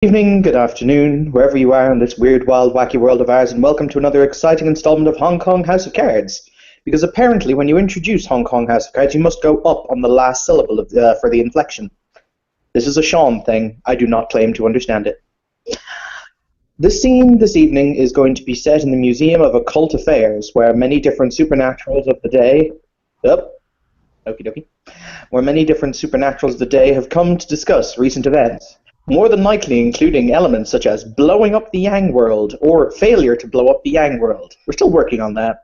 Evening, good afternoon, wherever you are in this weird, wild, wacky world of ours, and welcome to another exciting installment of Hong Kong House of Cards. Because apparently, when you introduce Hong Kong House of Cards, you must go up on the last syllable for the inflection. This is a Sean thing. I do not claim to understand it. The scene this evening is going to be set in the Museum of Occult Affairs, where many different supernaturals of the day. Okie dokie. Where many different supernaturals of the day have come to discuss recent events, more than likely including elements such as blowing up the Yang world or failure to blow up the Yang world. We're still working on that.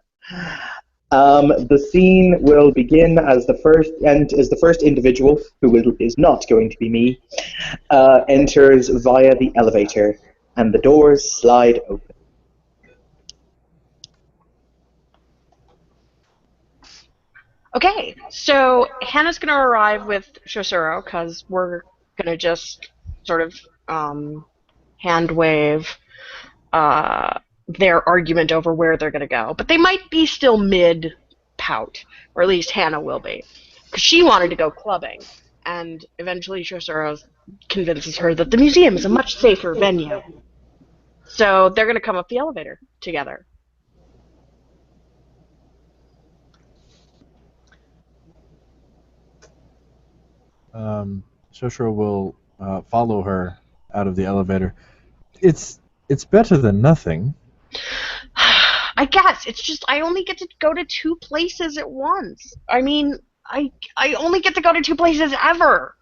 The scene will begin as the first individual, who is not going to be me, enters via the elevator, and the doors slide open. Okay, so Hannah's going to arrive with Shosuro because we're going to just sort of hand wave their argument over where they're going to go. But they might be still mid pout, or at least Hannah will be, because she wanted to go clubbing. And eventually Shosuro convinces her that the museum is a much safer venue. So they're going to come up the elevator together. Shoshiro will follow her out of the elevator. It's better than nothing. I guess it's just I only get to go to two places at once. I mean, I only get to go to two places ever.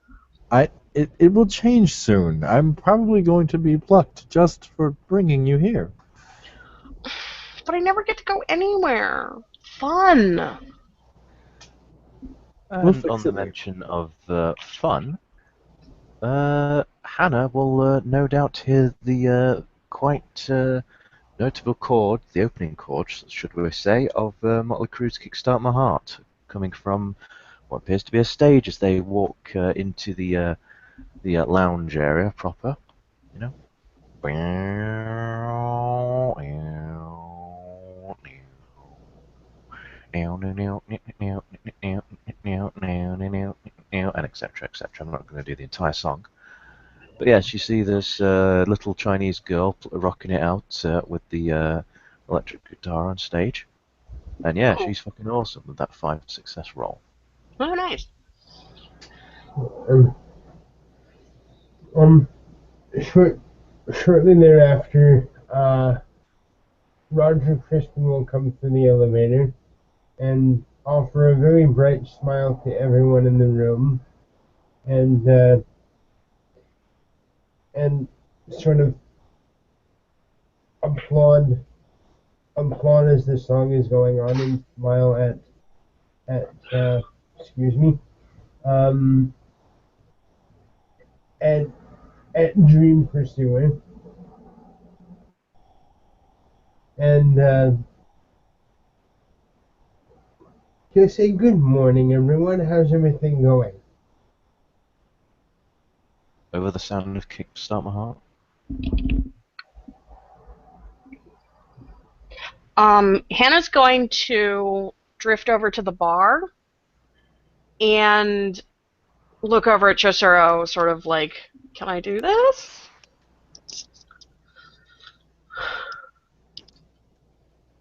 It will change soon. I'm probably going to be plucked just for bringing you here. But I never get to go anywhere. Fun. And on the mention of fun, Hannah will no doubt hear the quite notable chord, the opening chord, should we say, of Motley Crue's Kickstart My Heart, coming from what appears to be a stage as they walk into the lounge area proper, you know. And etc. etc. I'm not going to do the entire song. But yes, you see this little Chinese girl rocking it out with the electric guitar on stage. And yeah, she's fucking awesome with that 5 success roll. Oh, nice. Shortly thereafter, Roger Crispin will come through the elevator and offer a very bright smile to everyone in the room, and sort of applaud as the song is going on, and smile at Dream Pursuer, and he'll say, "Good morning, everyone. How's everything going?" Over the sound of Kickstart My Heart. Hannah's going to drift over to the bar and look over at Chosuro, sort of like, "Can I do this?"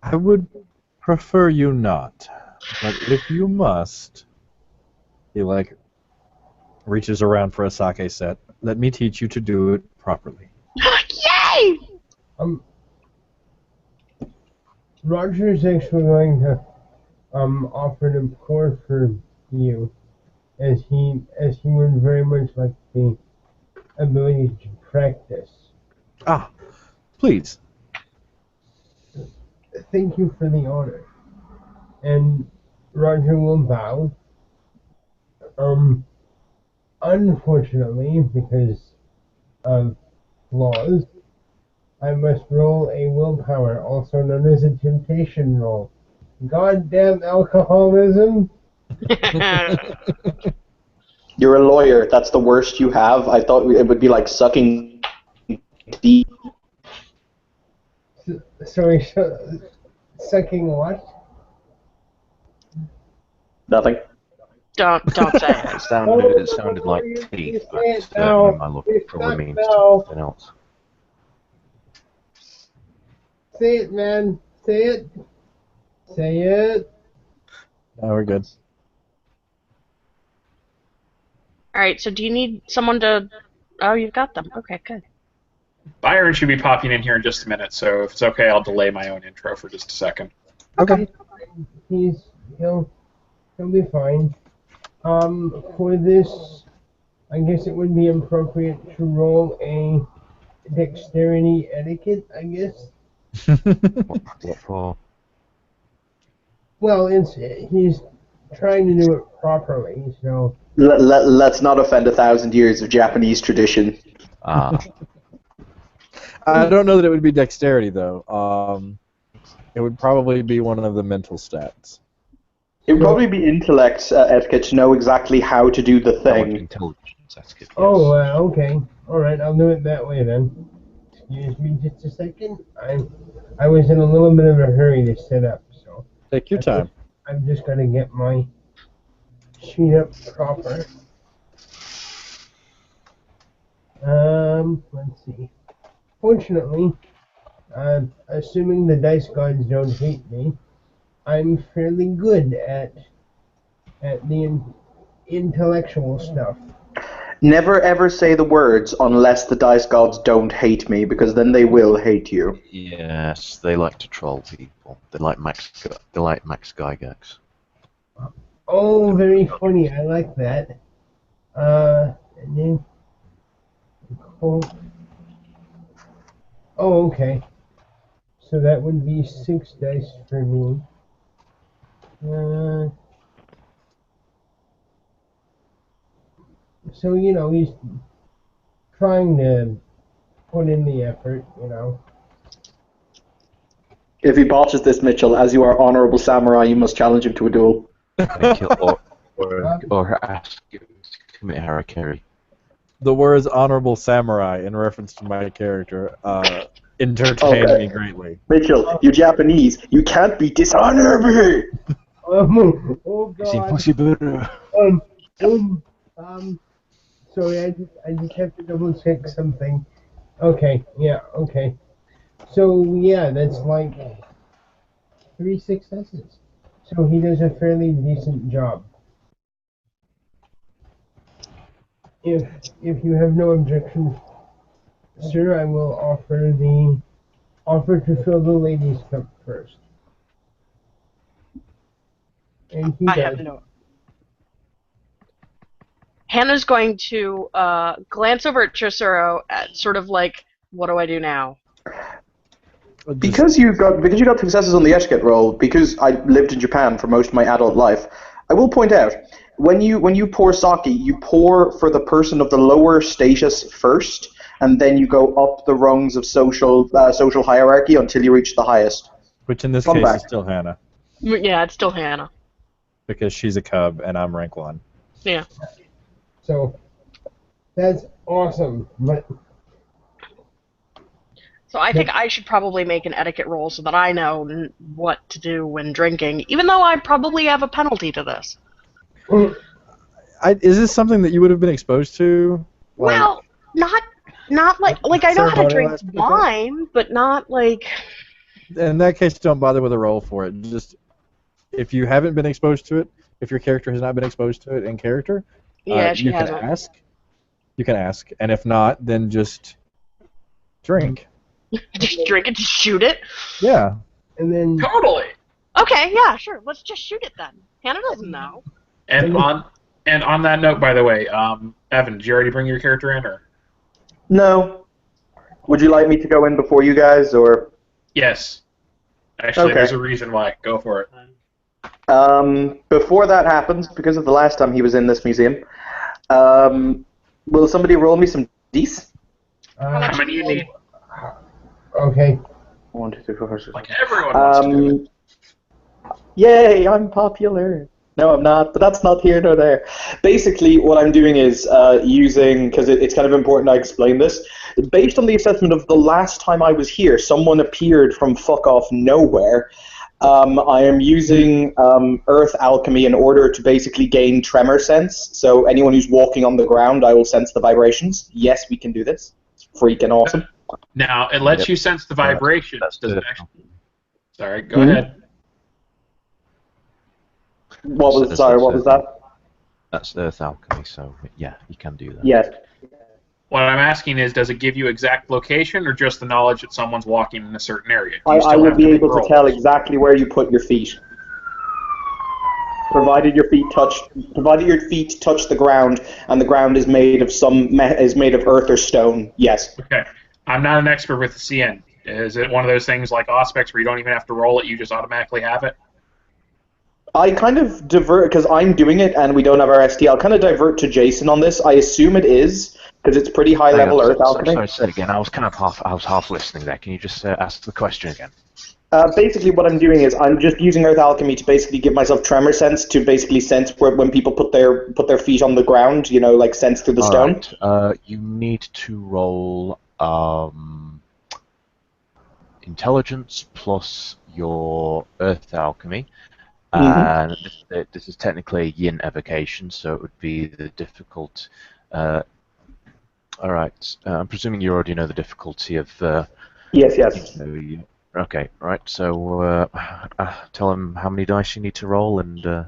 I would prefer you not, but if you must, he reaches around for a sake set. Let me teach you to do it properly. Yay! Roger is actually going to offer to pour for you, as he would very much like the ability to practice. Ah, please. Thank you for the honor. And Roger will bow. Unfortunately, because of flaws, I must roll a willpower, also known as a temptation roll. Goddamn alcoholism! You're a lawyer. That's the worst you have. I thought it would be like sucking deep. Sorry, sucking what? Nothing. Don't say it. It sounded like teeth, but am I looking probably means something else. Say it, man. Say it. Say it. No, we're good. All right. So do you need someone to? Oh, you've got them. Okay, good. Byron should be popping in here in just a minute, so if it's okay, I'll delay my own intro for just a second. Okay. He'll be fine. For this, I guess it would be appropriate to roll a dexterity etiquette, I guess. What for? Well, he's trying to do it properly, so. Let's not offend 1,000 years of Japanese tradition. Ah. I don't know that it would be dexterity, though. It would probably be one of the mental stats. It would probably be intellect etiquette to know exactly how to do the thing. Intelligence etiquette. Yes. Oh, okay. Alright, I'll do it that way then. Excuse me just a second. I was in a little bit of a hurry to set up, so. Take your time. I'm just gonna get my sheet up proper. Let's see. Fortunately, assuming the dice gods don't hate me, I'm fairly good at the intellectual stuff. Never ever say the words unless the dice gods don't hate me, because then they will hate you. Yes, they like to troll people. They like Max Gygax. Oh, very funny. I like that. And then. Oh, okay. So that would be 6 dice for me. So, he's trying to put in the effort, If he botches this, Mitchell, as you are honorable samurai, you must challenge him to a duel. Or ask him to commit harakiri. The words "honorable samurai" in reference to my character entertained me greatly. Mitchell, you're Japanese. You can't be dishonorable. Oh It's God. impossible. Sorry, I just have to double check something. Okay, yeah, okay. So yeah, that's like 3 successes. So he does a fairly decent job. If you have no objection, sir, I will offer to fill the ladies' cup first. And he I does. have no. Hannah's going to glance over at Chosuro at sort of like, what do I do now? Because you got successes on the etiquette roll, because I lived in Japan for most of my adult life, I will point out, when you pour sake, you pour for the person of the lower status first, and then you go up the rungs of social hierarchy until you reach the highest. Which in this Come case back. is still Hannah, Yeah, it's still Hannah. because she's a cub and I'm rank 1. Yeah. So that's awesome. But So I think I should probably make an etiquette roll so that I know what to do when drinking, even though I probably have a penalty to this. Is this something that you would have been exposed to? Like, Well, not like I know how to drink ceremonial aspect of it? wine, but not like. In that case, don't bother with a roll for it. Just if you haven't been exposed to it, if your character has not been exposed to it in character, Yeah, she you hasn't. can ask. You can ask, and if not, then just drink. Just drink it, just shoot it. Yeah. and then Totally. Okay, yeah, sure. Let's just shoot it then. Hannah doesn't know. And on that note, by the way, Evan, did you already bring your character in, or? No. Would you like me to go in before you guys, or? Yes. Actually, Okay. there's a reason why. Go for it. Before that happens, because of the last time he was in this museum, will somebody roll me some dice? How many you need? Okay. 1, 2, 3, 4, 5, 6. Like everyone wants to do it. Yay, I'm popular. No, I'm not, but that's not here nor there. Basically, what I'm doing is using, because it's kind of important I explain this, based on the assessment of the last time I was here, someone appeared from fuck off nowhere I am using earth alchemy in order to basically gain tremor sense. So anyone who's walking on the ground, I will sense the vibrations. Yes, we can do this. It's freaking awesome. Now, it lets Yep. you sense the vibrations. That's Does it good. actually... Sorry, go ahead. What was that? That's earth alchemy, so yeah, you can do that. Yes. What I'm asking is, does it give you exact location or just the knowledge that someone's walking in a certain area? Do you I still will have be make able to rolls? tell exactly where you put your feet. Provided your feet touch the ground, and the ground is made of earth or stone. Yes. Okay. I'm not an expert with the CN. Is it one of those things like Auspex where you don't even have to roll it, you just automatically have it? I kind of divert because I'm doing it and we don't have our ST. I'll kind of divert to Jason on this. I assume it is because it's pretty high level earth alchemy. Sorry, say it again. I was half listening there. Can you just ask the question again? Basically, what I'm doing is I'm just using earth alchemy to basically give myself tremor sense to basically sense when people put their feet on the ground. You know, like sense through the stone. Right. You need to roll intelligence plus your earth alchemy. And this is technically a yin evocation, so it would be the difficult. All right. I'm presuming you already know the difficulty of. Yes. Okay. Right. So tell him how many dice you need to roll, and.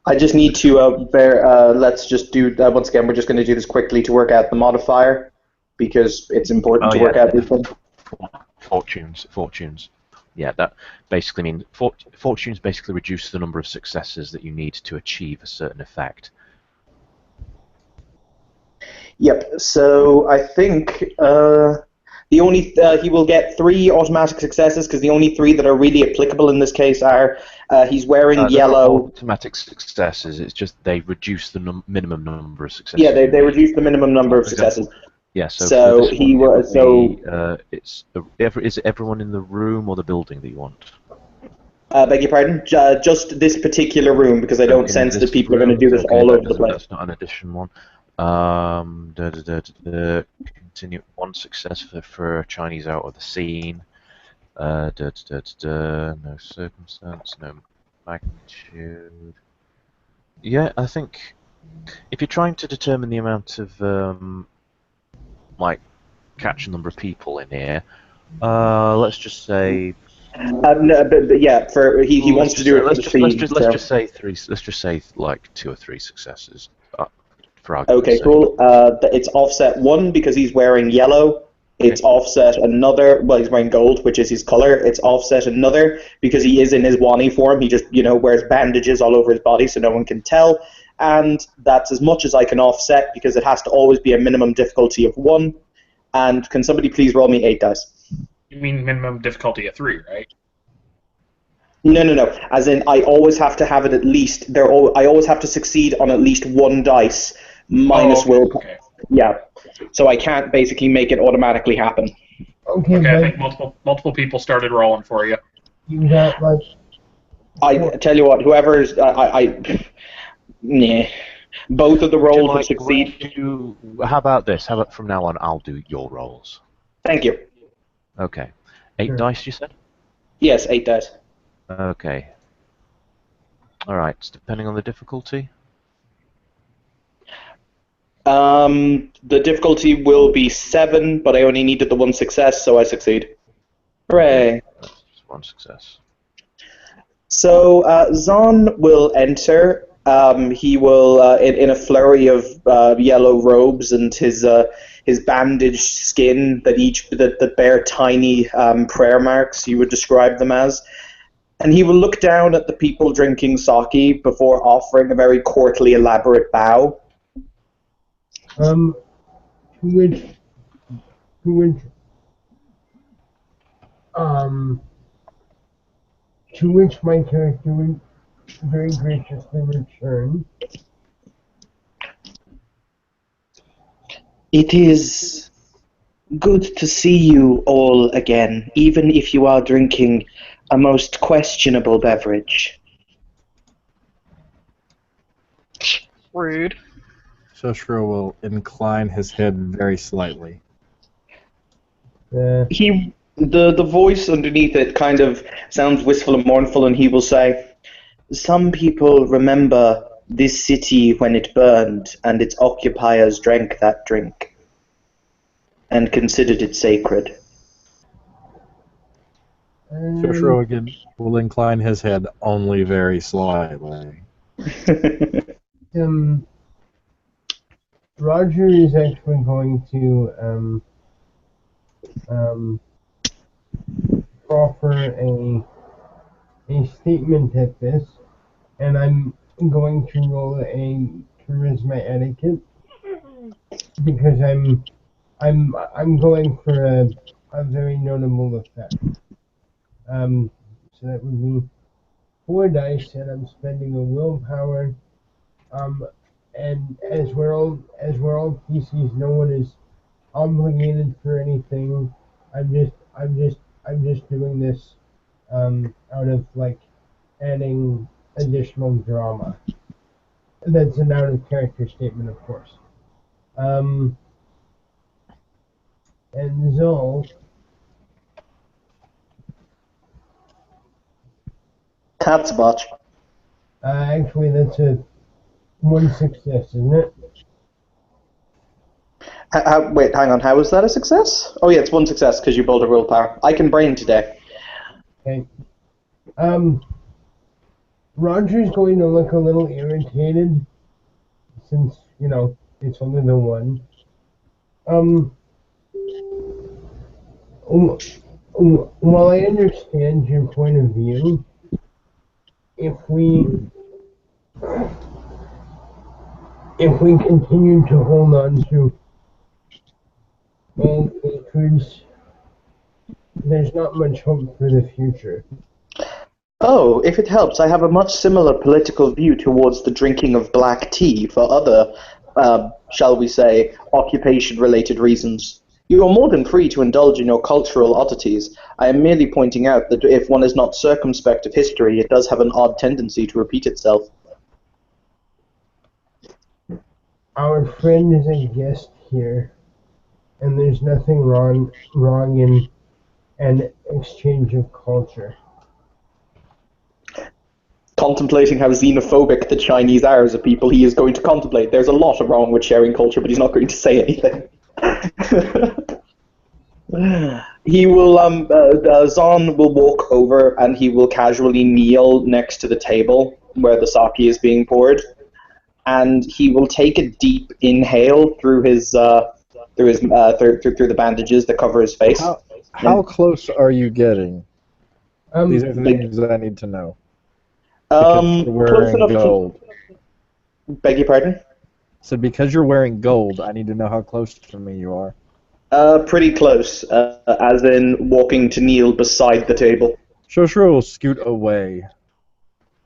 I just need to let's just do once again. We're just going to do this quickly to work out the modifier because it's important to work out these things. Fortunes. Yeah, that basically means fortunes basically reduce the number of successes that you need to achieve a certain effect. Yep. So I think the only he will get 3 automatic successes because the only 3 that are really applicable in this case are he's wearing yellow. Automatic successes. It's just they reduce the minimum number of successes. Yeah, they reduce the minimum number of successes. Yeah, so for this he one, was is it everyone in the room or the building that you want? Beg your pardon? Just this particular room because I don't sense that people are going to do this all over the place. That's not an addition one. Continue 1 success for Chinese out of the scene. No circumstance, no magnitude. Yeah, I think if you're trying to determine the amount of like catch a number of people in here, let's just say. No, but yeah, he wants to do it for the speed. Let's just say 3. Let's just say like 2 or 3 successes. Okay, cool. It's offset 1 because he's wearing yellow. It's offset another. Well, he's wearing gold, which is his color. It's offset another because he is in his Wani form. He just wears bandages all over his body so no one can tell. And that's as much as I can offset because it has to always be a minimum difficulty of 1. And can somebody please roll me 8 dice? You mean minimum difficulty of 3, right? No. As in, I always have to have it at least. I always have to succeed on at least 1 dice minus will. Okay. Yeah. So I can't basically make it automatically happen. Okay, I think multiple people started rolling for you. You got like. I tell you what, whoever's nah. Both of the rolls will succeed. How about this? How about from now on, I'll do your rolls. Thank you. Okay. 8 dice, you said? Yes, 8 dice. Okay. Alright, depending on the difficulty? The difficulty will be 7, but I only needed the 1 success, so I succeed. Hooray. Just 1 success. So, Zon will enter. He will, in a flurry of yellow robes and his bandaged skin that bear tiny prayer marks, you would describe them as. And he will look down at the people drinking sake before offering a very courtly, elaborate bow. To which my character would very graciously return. It is good to see you all again, even if you are drinking a most questionable beverage. Rude. Shoshiro will incline his head very slightly. He The voice underneath it kind of sounds wistful and mournful, and he will say, "Some people remember this city when it burned, and its occupiers drank that drink, and considered it sacred." Shoshro again will incline his head only very slightly. Roger is actually going to offer a statement at this, and I'm going to roll a charisma etiquette because I'm going for a very notable effect. So that would be 4 dice, and I'm spending a willpower. And as we're all PCs, no one is obligated for anything. I'm just doing this out of like adding additional drama. That's an out of character statement, of course. And Zol, Cat's botch. actually that's a 1 success, isn't it? Wait, hang on. How is that a success? Oh yeah, it's 1 success because you built a willpower. I can brain today. Okay. Roger's going to look a little irritated since, it's only the 1. While I understand your point of view, if we continue to hold on to old hatreds, there's not much hope for the future. Oh, if it helps, I have a much similar political view towards the drinking of black tea for other, shall we say, occupation-related reasons. You are more than free to indulge in your cultural oddities. I am merely pointing out that if one is not circumspect of history, it does have an odd tendency to repeat itself. Our friend is a guest here, and there's nothing wrong in an exchange of culture. Contemplating how xenophobic the Chinese are as a people, he is going to contemplate. There's a lot wrong with sharing culture, but he's not going to say anything. He will, Zon will walk over and he will casually kneel next to the table where the sake is being poured, and he will take a deep inhale through his through the bandages that cover his face. How close are you getting? These are Um, things that I need to know. Because you're Close wearing enough gold. Beg your pardon? So because you're wearing gold, I need to know how close to me you are. Pretty close, as in walking to kneel beside the table. Shoshro will scoot away.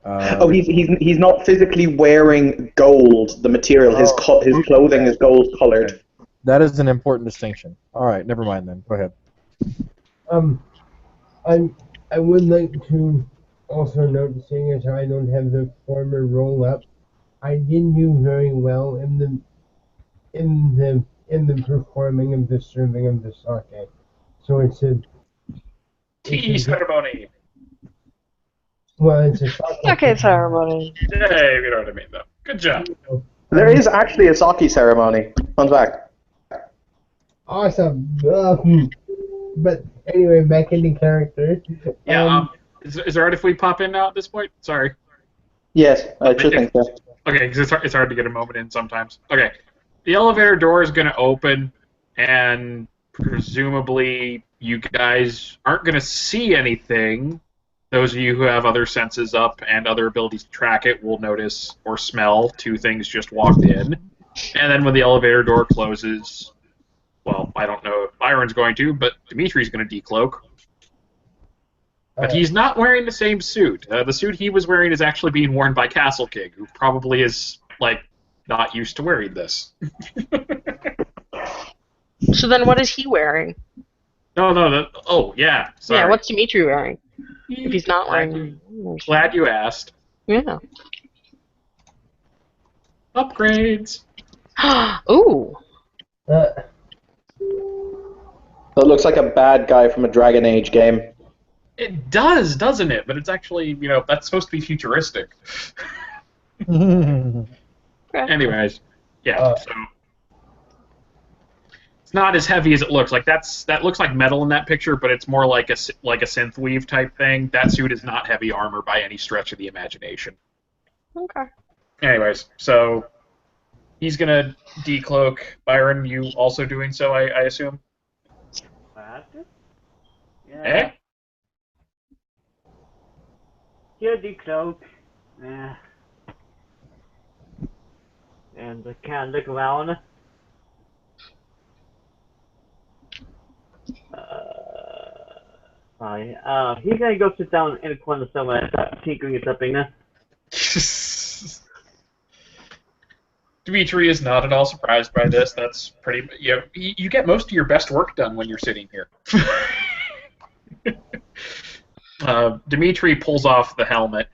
Oh, he's not physically wearing gold. The material, his clothing is gold colored. That is an important distinction. All right, never mind then. Go ahead. I would like to also note, seeing as how I don't have the former roll up, I did do very well in the performing of the serving of the sake. So it's a Tea ceremony. well, it's a Okay, ceremony. Yay, you know what I mean, though. Good job. There is actually a sake ceremony. Fun fact. Awesome. But anyway, back into character. Yeah, is it alright if we pop in now at this point? Sorry. Yes, I should think so. Okay, because it's hard to get a moment in sometimes. Okay, the elevator door is going to open, and presumably you guys aren't going to see anything. Those of you who have other senses up and other abilities to track it will notice or smell 2 things just walked in. And then when the elevator door closes, well, I don't know if Byron's going to, but Dimitri's going to decloak. But he's not wearing the same suit. The suit he was wearing is actually being worn by Castle King, who probably is, not used to wearing this. So then what is he wearing? Oh, yeah, sorry. Yeah, what's Dimitri wearing? If he's not wearing... Glad you asked. Yeah. Upgrades. Ooh. That looks like a bad guy from a Dragon Age game. It does, doesn't it? But it's actually, that's supposed to be futuristic. Anyways, yeah. So it's not as heavy as it looks. Like that looks like metal in that picture, but it's more like a synth weave type thing. That suit is not heavy armor by any stretch of the imagination. Okay. Anyways, so he's gonna decloak. Byron, you also doing so, I assume? What? Yeah. Eh? Here, decloak. And I can look around. Sorry. He's gonna go sit down in a corner somewhere and start tinkering at something now. Dimitri is not at all surprised by this. That's pretty. You get most of your best work done when you're sitting here. Dimitri pulls off the helmet.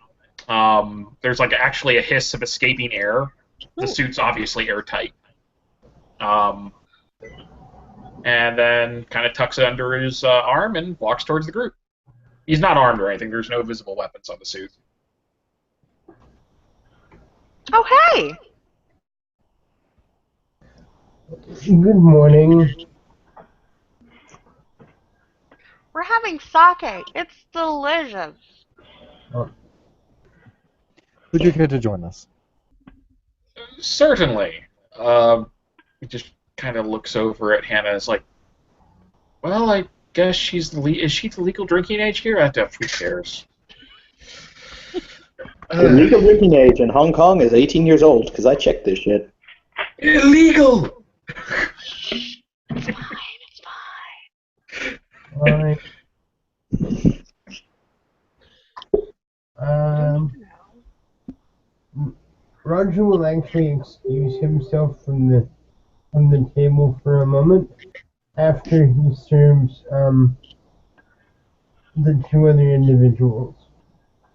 There's actually a hiss of escaping air. The suit's obviously airtight. And then kind of tucks it under his arm and walks towards the group. He's not armed or anything. There's no visible weapons on the suit. Oh, hey! Good morning. We're having sake. It's delicious. Would you care to join us? Certainly. He just kind of looks over at Hannah and is like, well, I guess is she the legal drinking age here? Who cares? The legal drinking age in Hong Kong is 18 years old, because I checked this shit. Illegal! It's fine. Roger will actually excuse himself from the table for a moment after he serves the two other individuals,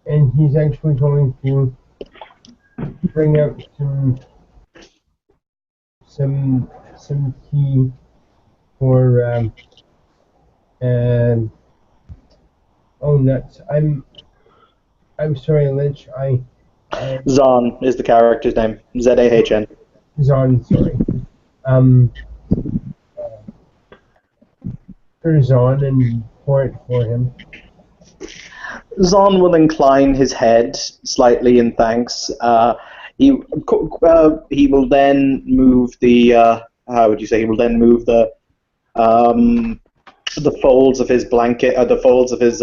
and he's actually going to bring out some tea for oh nuts! I'm sorry, Lich. Zahn is the character's name. Z-A-H-N. Zahn, sorry. For Zahn and pour it for him. Zahn will incline his head slightly in thanks. He will then move the how would you say? He will then move the folds of his blanket, the folds of his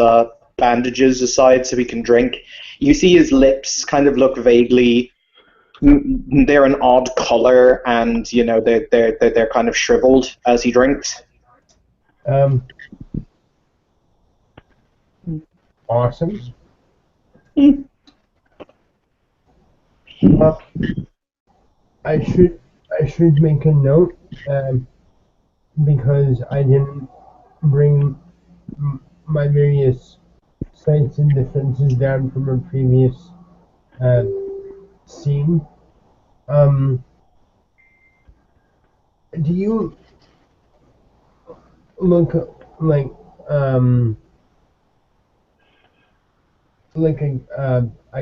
bandages aside so he can drink. You see his lips kind of look vaguely. They're an odd color, and they're kind of shriveled as he drinks. Awesome. I should make a note because I didn't bring my various sights and defenses down from a previous scene. Do you look like a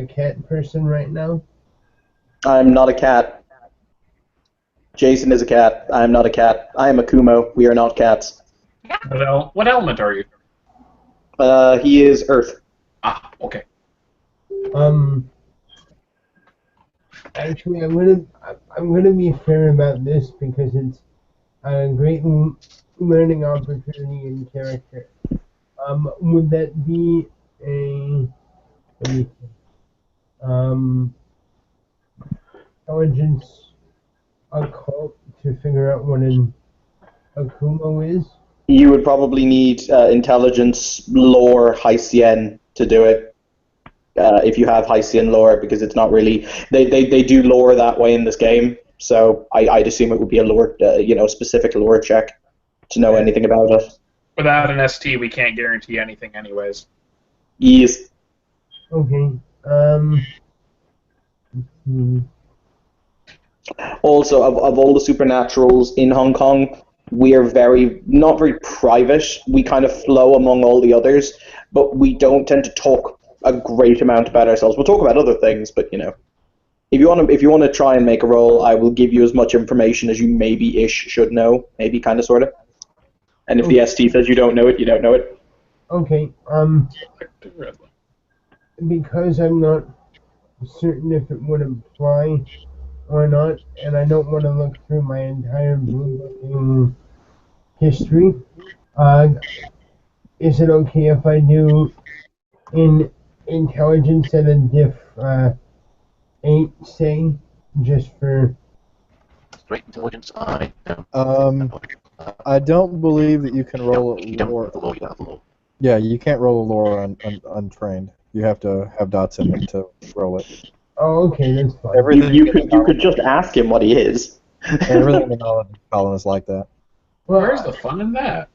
cat person right now? I'm not a cat. Jason is a cat. I am not a cat. I am a Kumo. We are not cats. What element are you? He is Earth. Ah, okay. Actually, I'm gonna be fair about this because it's a great learning opportunity in character. Would that be intelligence occult to figure out what an Akumo is? You would probably need intelligence lore Haitian to do it. If you have Haitian lore, because it's not really they do lore that way in this game. So I'd assume it would be a lore, specific lore check to know anything about it. Without an ST, we can't guarantee anything, anyways. Yes. Okay. Also, of all the supernaturals in Hong Kong, we are not very private. We kind of flow among all the others, but we don't tend to talk a great amount about ourselves. We'll talk about other things, but if you want to try and make a roll, I will give you as much information as you maybe-ish should know, maybe kind of sort of. And if the ST says you don't know it, you don't know it. Okay. Because I'm not certain if it would apply or not, and I don't want to look through my entire blue history. Is it okay if I do in intelligence at a diff 8, say, just for? Straight intelligence, I don't. I don't believe that you can roll a You don't lore. have the law, you have the law. Yeah, you can't roll a lore untrained. You have to have dots in it to roll it. Oh, okay, that's fine. Everything You could just ask him what he is. everything in the knowledge column is like that. Well, Where's the fun in that?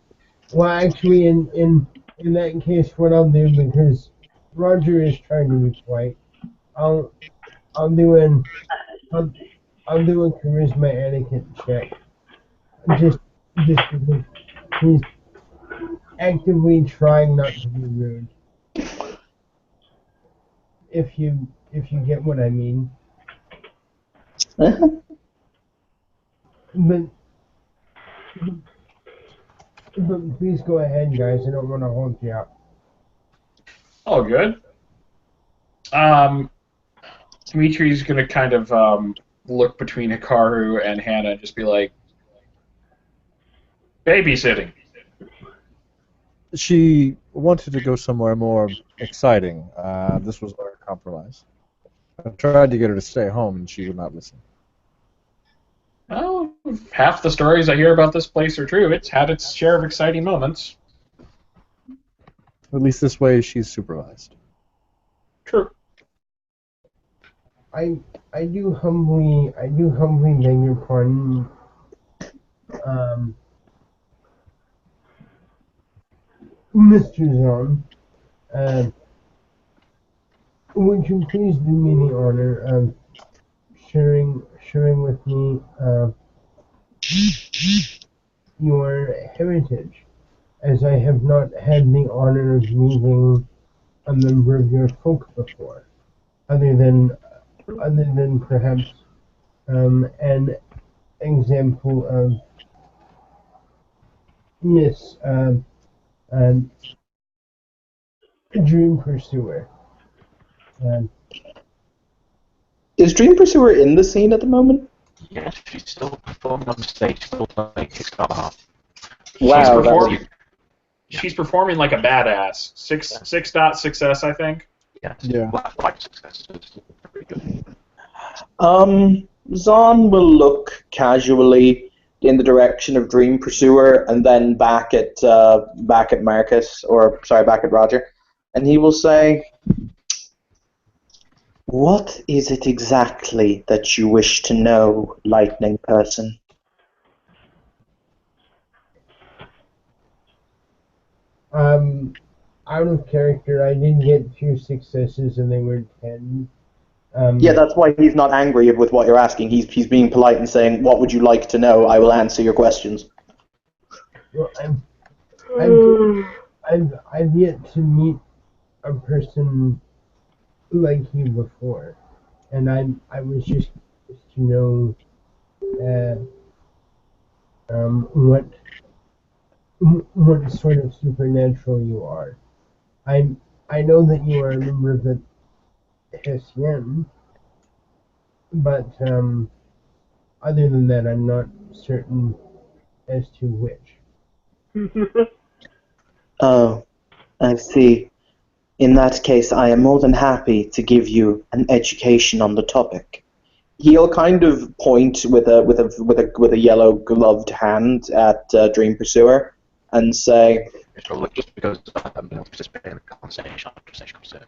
well, actually, in that case, what I'll do, because Roger is trying to be polite, I'll do a charisma etiquette check, just because he's actively trying not to be rude. If you get what I mean. But please go ahead, guys. I don't want to hold you up. Oh, good. Dimitri's gonna kind of look between Hikaru and Hannah and just be like, babysitting. She wanted to go somewhere more exciting. This was our compromise. I tried to get her to stay home, and she would not listen. Well, half the stories I hear about this place are true. It's had its share of exciting moments. At least this way, she's supervised. True. I do humbly beg your pardon. Mr. Zahn, would you please do me the honor of sharing with me your heritage, as I have not had the honor of meeting a member of your folk before, other than perhaps an example of Miss Dream Pursuer. Is Dream Pursuer in the scene at the moment? Yes, she's still performing on the stage, still playing Kickstarter. Wow, She's performing like a badass. Six dot success, I think. Yes. Yeah. Well, 5 successes. Very good. Zahn will look casually in the direction of Dream Pursuer and then back at Marcus, or sorry, back at Roger, and he will say, "What is it exactly that you wish to know, Lightning Person?" Out of character, I did get 2 successes and they were 10. Yeah, that's why he's not angry with what you're asking. He's being polite and saying, "What would you like to know? I will answer your questions." Well, I've yet to meet a person like you before, and I was just curious to know what sort of supernatural you are. I know that you are a member of the Hessian, but other than that, I'm not certain as to which. Oh, I see. In that case, I am more than happy to give you an education on the topic. He'll kind of point with a yellow gloved hand at Dream Pursuer and say, So, look, just because I haven't been able to participate in the conversation comes to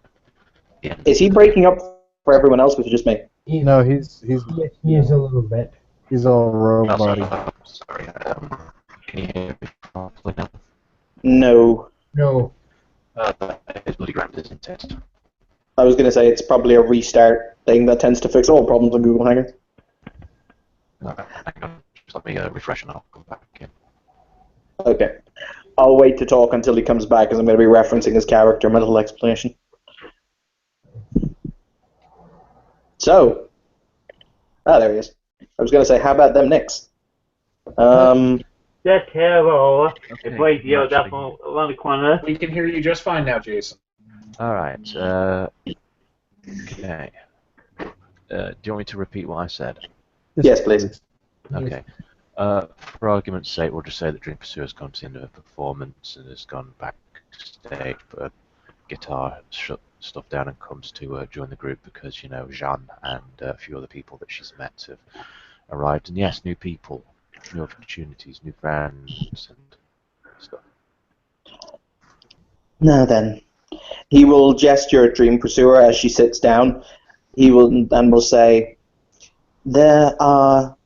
the end. "Is he breaking up for everyone else, or is it just me?" No, he's Yes, he is a little bit. he's all Oh, robot. sorry, can you hear me properly now? No. No, His bloody grand is intense. I was going to say it's probably a restart thing that tends to fix all problems on Google Hangout. Hang on, just let me refresh and I'll come back in. Okay. I'll wait to talk until he comes back, because I'm going to be referencing his character in my little explanation. So, there he is. I was going to say, how about them Knicks? That's terrible. Okay, If I yelled actually- up around the corner. We can hear you just fine now, Jason. Alright, okay. Do you want me to repeat what I said? Yes, please. Okay. For argument's sake, we'll just say that Dream Pursuer has gone to the end of her performance and has gone backstage, put her guitar stuff down and comes to join the group because, you know, Jeanne and a few other people that she's met have arrived. And yes, new people, new opportunities, new friends and stuff. Now then, he will gesture at Dream Pursuer as she sits down. He will say, "There are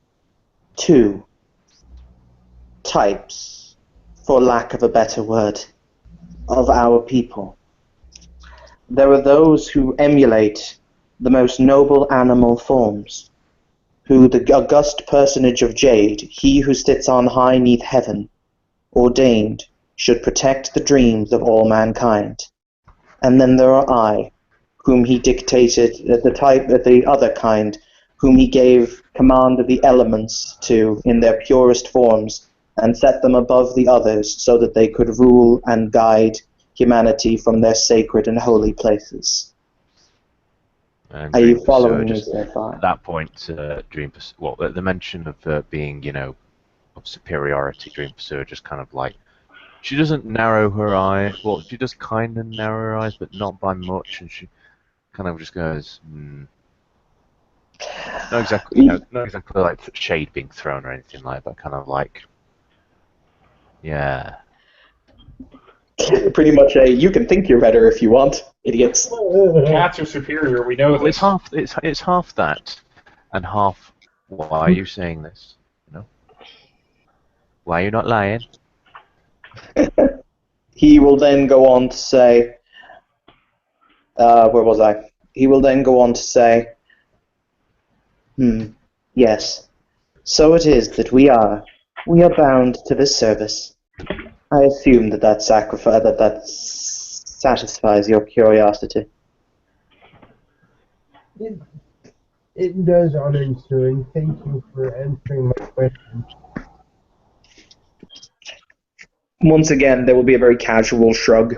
two types, for lack of a better word, of our people. There are those who emulate the most noble animal forms, who the august personage of Jade, he who sits on high neath heaven, ordained should protect the dreams of all mankind. And then there are I, whom he dictated, the other kind, whom he gave command of the elements to in their purest forms, and set them above the others so that they could rule and guide humanity from their sacred and holy places." And Are you Dream following Pursuer me just, so far? at that point, Dream Pursuer, well, the mention of being, you know, of superiority, Dream Pursuer just kind of like, she doesn't narrow her eyes, well, she does kind of narrow her eyes, but not by much, and she kind of just goes, not exactly, you know, not exactly like shade being thrown or anything like that, kind of like, yeah. Pretty much you can think you're better if you want, idiots. Cats are superior, we know Well, this. it's half that, and half, why are you saying this? You know? Why are you not lying? He will then go on to say, where was I? He will then go on to say, yes, so it is that we are bound to this service. I assume that satisfies your curiosity. It does, Honored Sir, and thank you for answering my question. Once again, there will be a very casual shrug.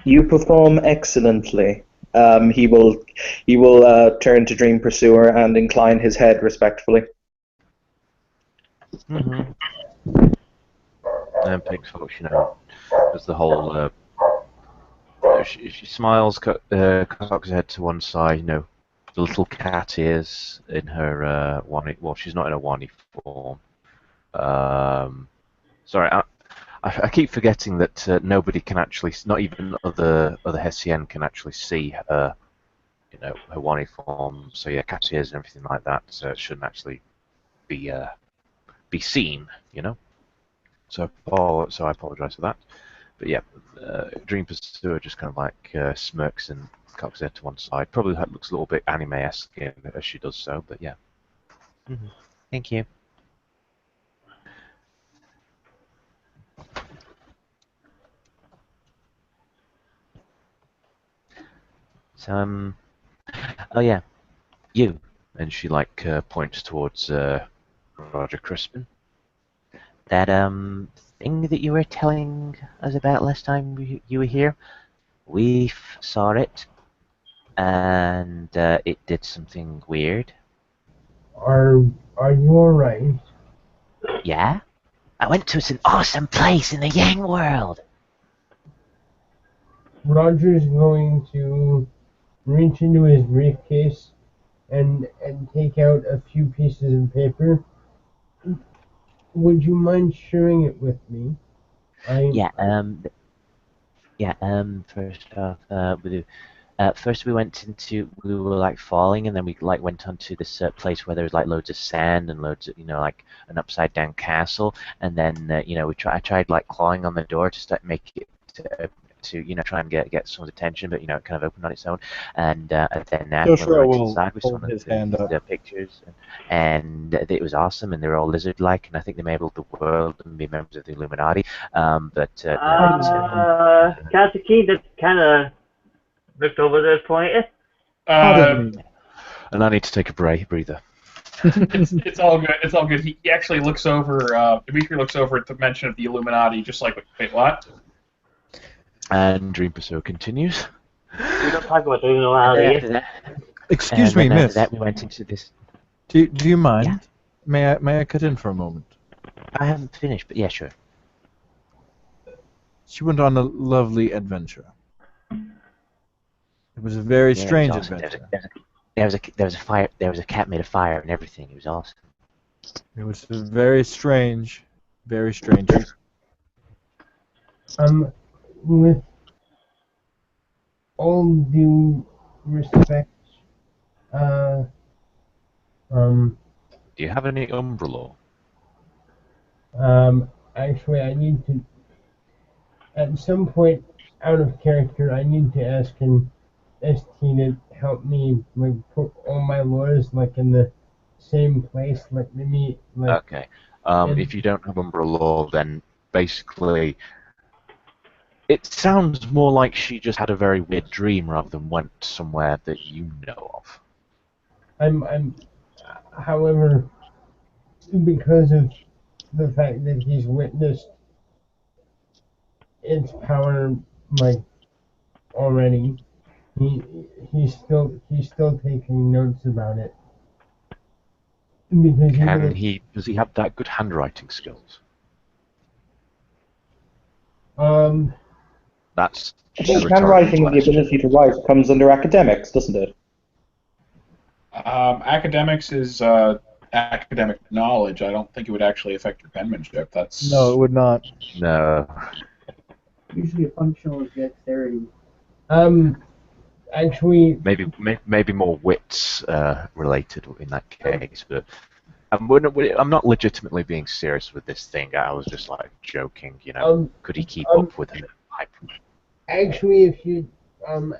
You perform excellently. He will turn to Dream Pursuer and incline his head respectfully. And Pixfox, you know, does the whole, she smiles, cocks her head to one side, you know, the little cat ears in her Wani, well, she's not in a Wani form. Sorry, I keep forgetting that nobody can actually, not even other Hessian can actually see her, you know, her Wani form. So yeah, cat ears and everything like that. So it shouldn't actually be seen, you know. So I apologise for that. But yeah, Dream Pursuer just kind of like smirks and cocks her head to one side. Probably looks a little bit anime-esque as she does so. But yeah. Thank you. So, oh yeah, you. And she like points towards Roger Crispin. That thing that you were telling us about last time you were here, we saw it, and it did something weird. Are you alright? Yeah? I went to an awesome place in the Yang world. Roger's going to reach into his briefcase and take out a few pieces of paper. Would you mind sharing it with me? First off, first we were like falling, and then we like went onto this place where there was like loads of sand and loads of, you know, like an upside down castle, and then you know, I tried like clawing on the door to make it to, try and get someone's attention, but, it kind of opened on its own. And then Joshua we went will inside with hold some of his hand up. the pictures, and it was awesome, and they were all lizard-like, and I think they may rule the world and be members of the Illuminati. Captain Key just kind of looked over this point. Pardon me. And I need to take a breather. It's all good. It's all good. He actually looks over. Dimitri looks over at the mention of the Illuminati, just like, wait, what? And Dream Pursuit continues. We don't talk about the Illuminati. Excuse me, miss. After that, we went into this. Do you mind? Yeah. May I cut in for a moment? I haven't finished, but yeah, sure. She went on a lovely adventure. It was a very strange awesome. adventure. There was a fire. There was a cat made of fire and everything. It was awesome. It was a very strange, very strange. With all due respect, Do you have any umbrella? actually, I need to, at some point, out of character, I need to ask an ST to help me, like, put all my lures, like, in the same place, like, maybe, like... Okay. If you don't have umbrella, then basically, it sounds more like she just had a very weird dream rather than went somewhere that you know of. However, because of the fact that he's witnessed its power, like, already, he's still taking notes about it. Because Does he have that good handwriting skills? That's I think handwriting and the ability to write comes under academics, doesn't it? Academics is academic knowledge. I don't think it would actually affect your penmanship. That's No, it would not. No. Usually a functional dexterity. Actually, Maybe more wits related in that case, but I'm not legitimately being serious with this thing. I was just like joking, Could he keep up with it? actually, if you,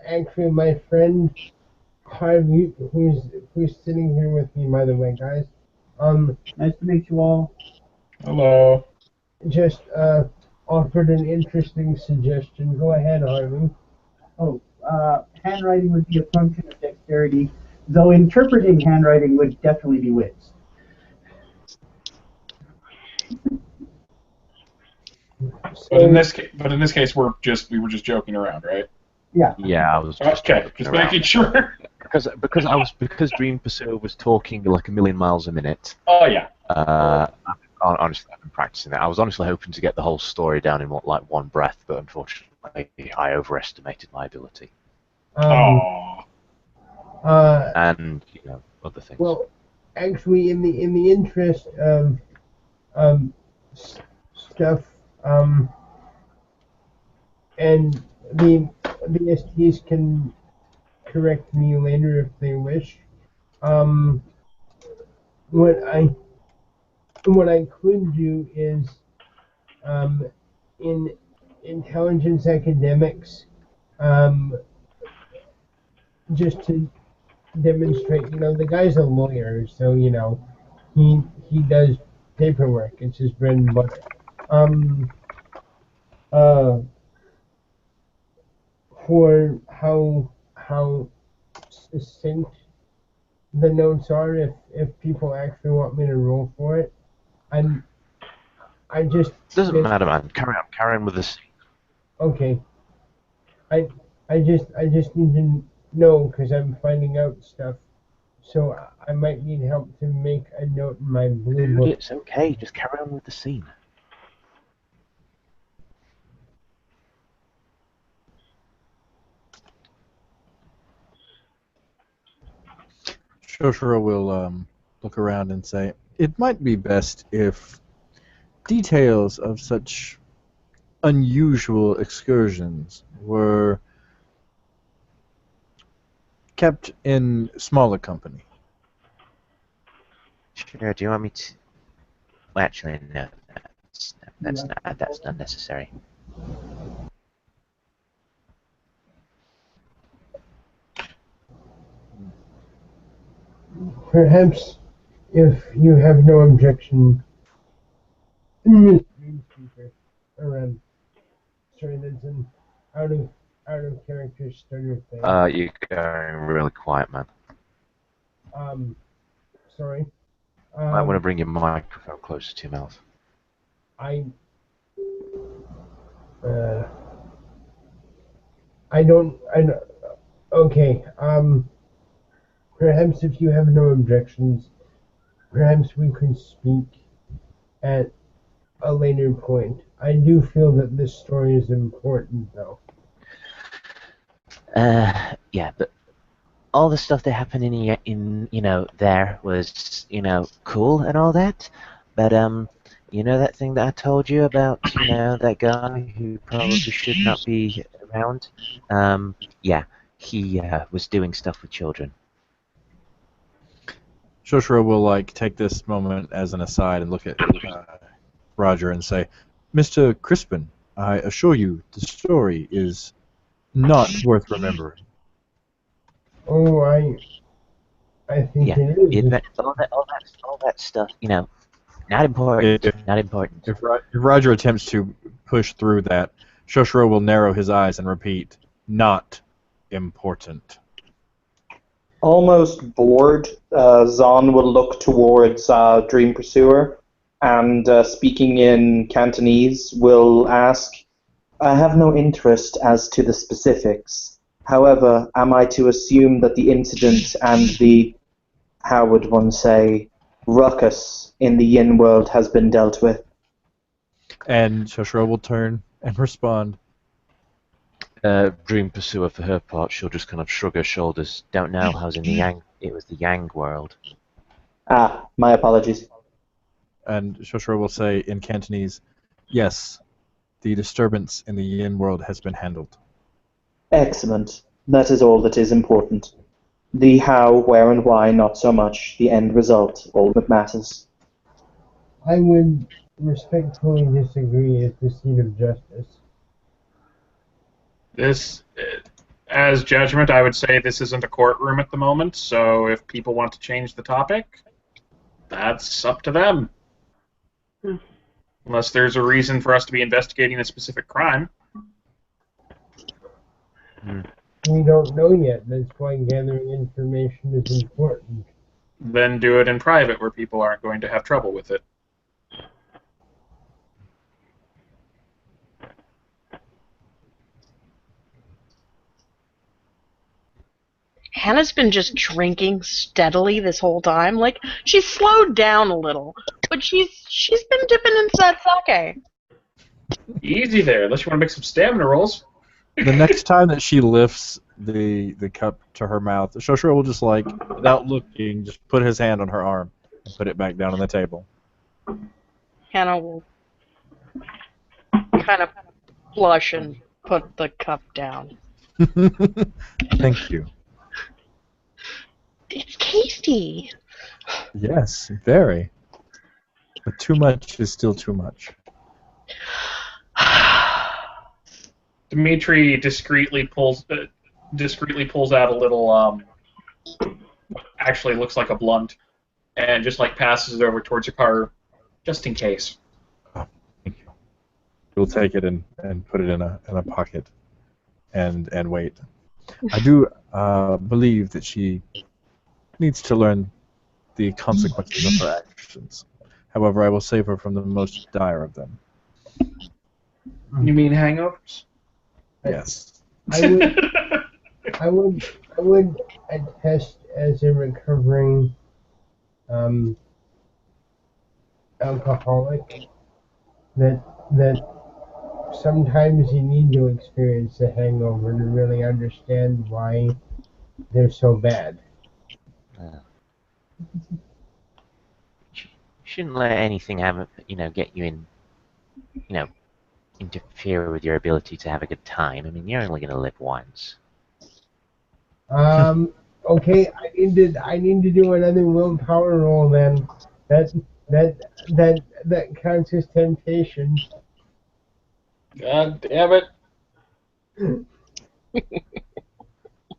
actually, my friend Harvey, who's sitting here with me, by the way, guys, Nice to meet you all. Hello. just offered an interesting suggestion. Go ahead, Harvey. Handwriting would be a function of dexterity, though interpreting handwriting would definitely be wits. But in this case, we were just joking around, right? Yeah. Yeah, I was just Okay, just making sure. because Dream Pursuer was talking like a million miles a minute. Oh yeah. Honestly, I've been practicing that. I was honestly hoping to get the whole story down in one breath, but unfortunately, I overestimated my ability. Oh. And other things. Well, actually, in the interest of stuff, and the STs can correct me later if they wish. What I could do is, in intelligence academics, just to demonstrate, the guy's a lawyer, so he does paperwork. It's his bread and butter. For how succinct the notes are, if people actually want me to roll for it, I just doesn't matter, man. Carry on with this. Okay. I just need to know because I'm finding out stuff. So I might need help to make a note in my blue book. It's okay. Just carry on with the scene. Shoshiro will look around and say, it might be best if details of such unusual excursions were kept in smaller company. Sure. Do you want me to? Well, actually, no. That's not necessary. perhaps if you have no objection, Miss Dreamspeaker, sorry, that's an out of character stutter thing. You're going really quiet, man. Sorry. I want to bring your microphone closer to your mouth. I don't. Okay. Perhaps if you have no objections, perhaps we could speak at a later point. I do feel that this story is important, though. Yeah, but all the stuff that happened in there was cool and all that, but that thing that I told you about that guy who probably should not be around, yeah, he was doing stuff with children. Shoshiro will take this moment as an aside and look at Roger and say, "Mr. Crispin, I assure you the story is not worth remembering." Oh, I think Yeah, it is. all that stuff, not important. Not important. If Roger attempts to push through that, Shoshiro will narrow his eyes and repeat, "Not important." Almost bored, Zon will look towards Dream Pursuer and, speaking in Cantonese, will ask, "I have no interest as to the specifics. However, am I to assume that the incident and the, how would one say, ruckus in the Yin world has been dealt with?" And Shoshiro will turn and respond, Dream Pursuer, for her part, she'll just kind of shrug her shoulders. Don't know. I was in the Yang. It was the Yang world. Ah, my apologies. and Shoshiro will say in Cantonese, "Yes, the disturbance in the Yin world has been handled." Excellent. That is all that is important. The how, where, and why, not so much. The end result, all that matters. I would respectfully disagree at the seat of justice. This, as judgment, I would say this isn't a courtroom at the moment, so if people want to change the topic, that's up to them. Unless there's a reason for us to be investigating a specific crime. We don't know yet. That's why gathering information is important. Then do it in private where people aren't going to have trouble with it. Hannah's been just drinking steadily this whole time. Like, she's slowed down a little, but she's been dipping into that sake. Easy there, unless you want to make some stamina rolls. The next time that she lifts the cup to her mouth, Shoshiro will just without looking, just put his hand on her arm and put it back down on the table. Hannah will kind of blush and put the cup down. Thank you. It's tasty. Yes, very. But too much is still too much. Dimitri discreetly pulls out a little what actually looks like a blunt, and just passes it over towards your car, just in case. Oh, thank you. You'll take it and put it in a pocket, and wait. I do believe that she needs to learn the consequences of her actions. However, I will save her from the most dire of them. You mean hangovers? Yes. I would attest as a recovering alcoholic that sometimes you need to experience a hangover to really understand why they're so bad. Shouldn't let anything get you in, interfere with your ability to have a good time. I mean, you're only going to live once. Okay, I need to do another willpower roll then. That counts as temptation. God damn it.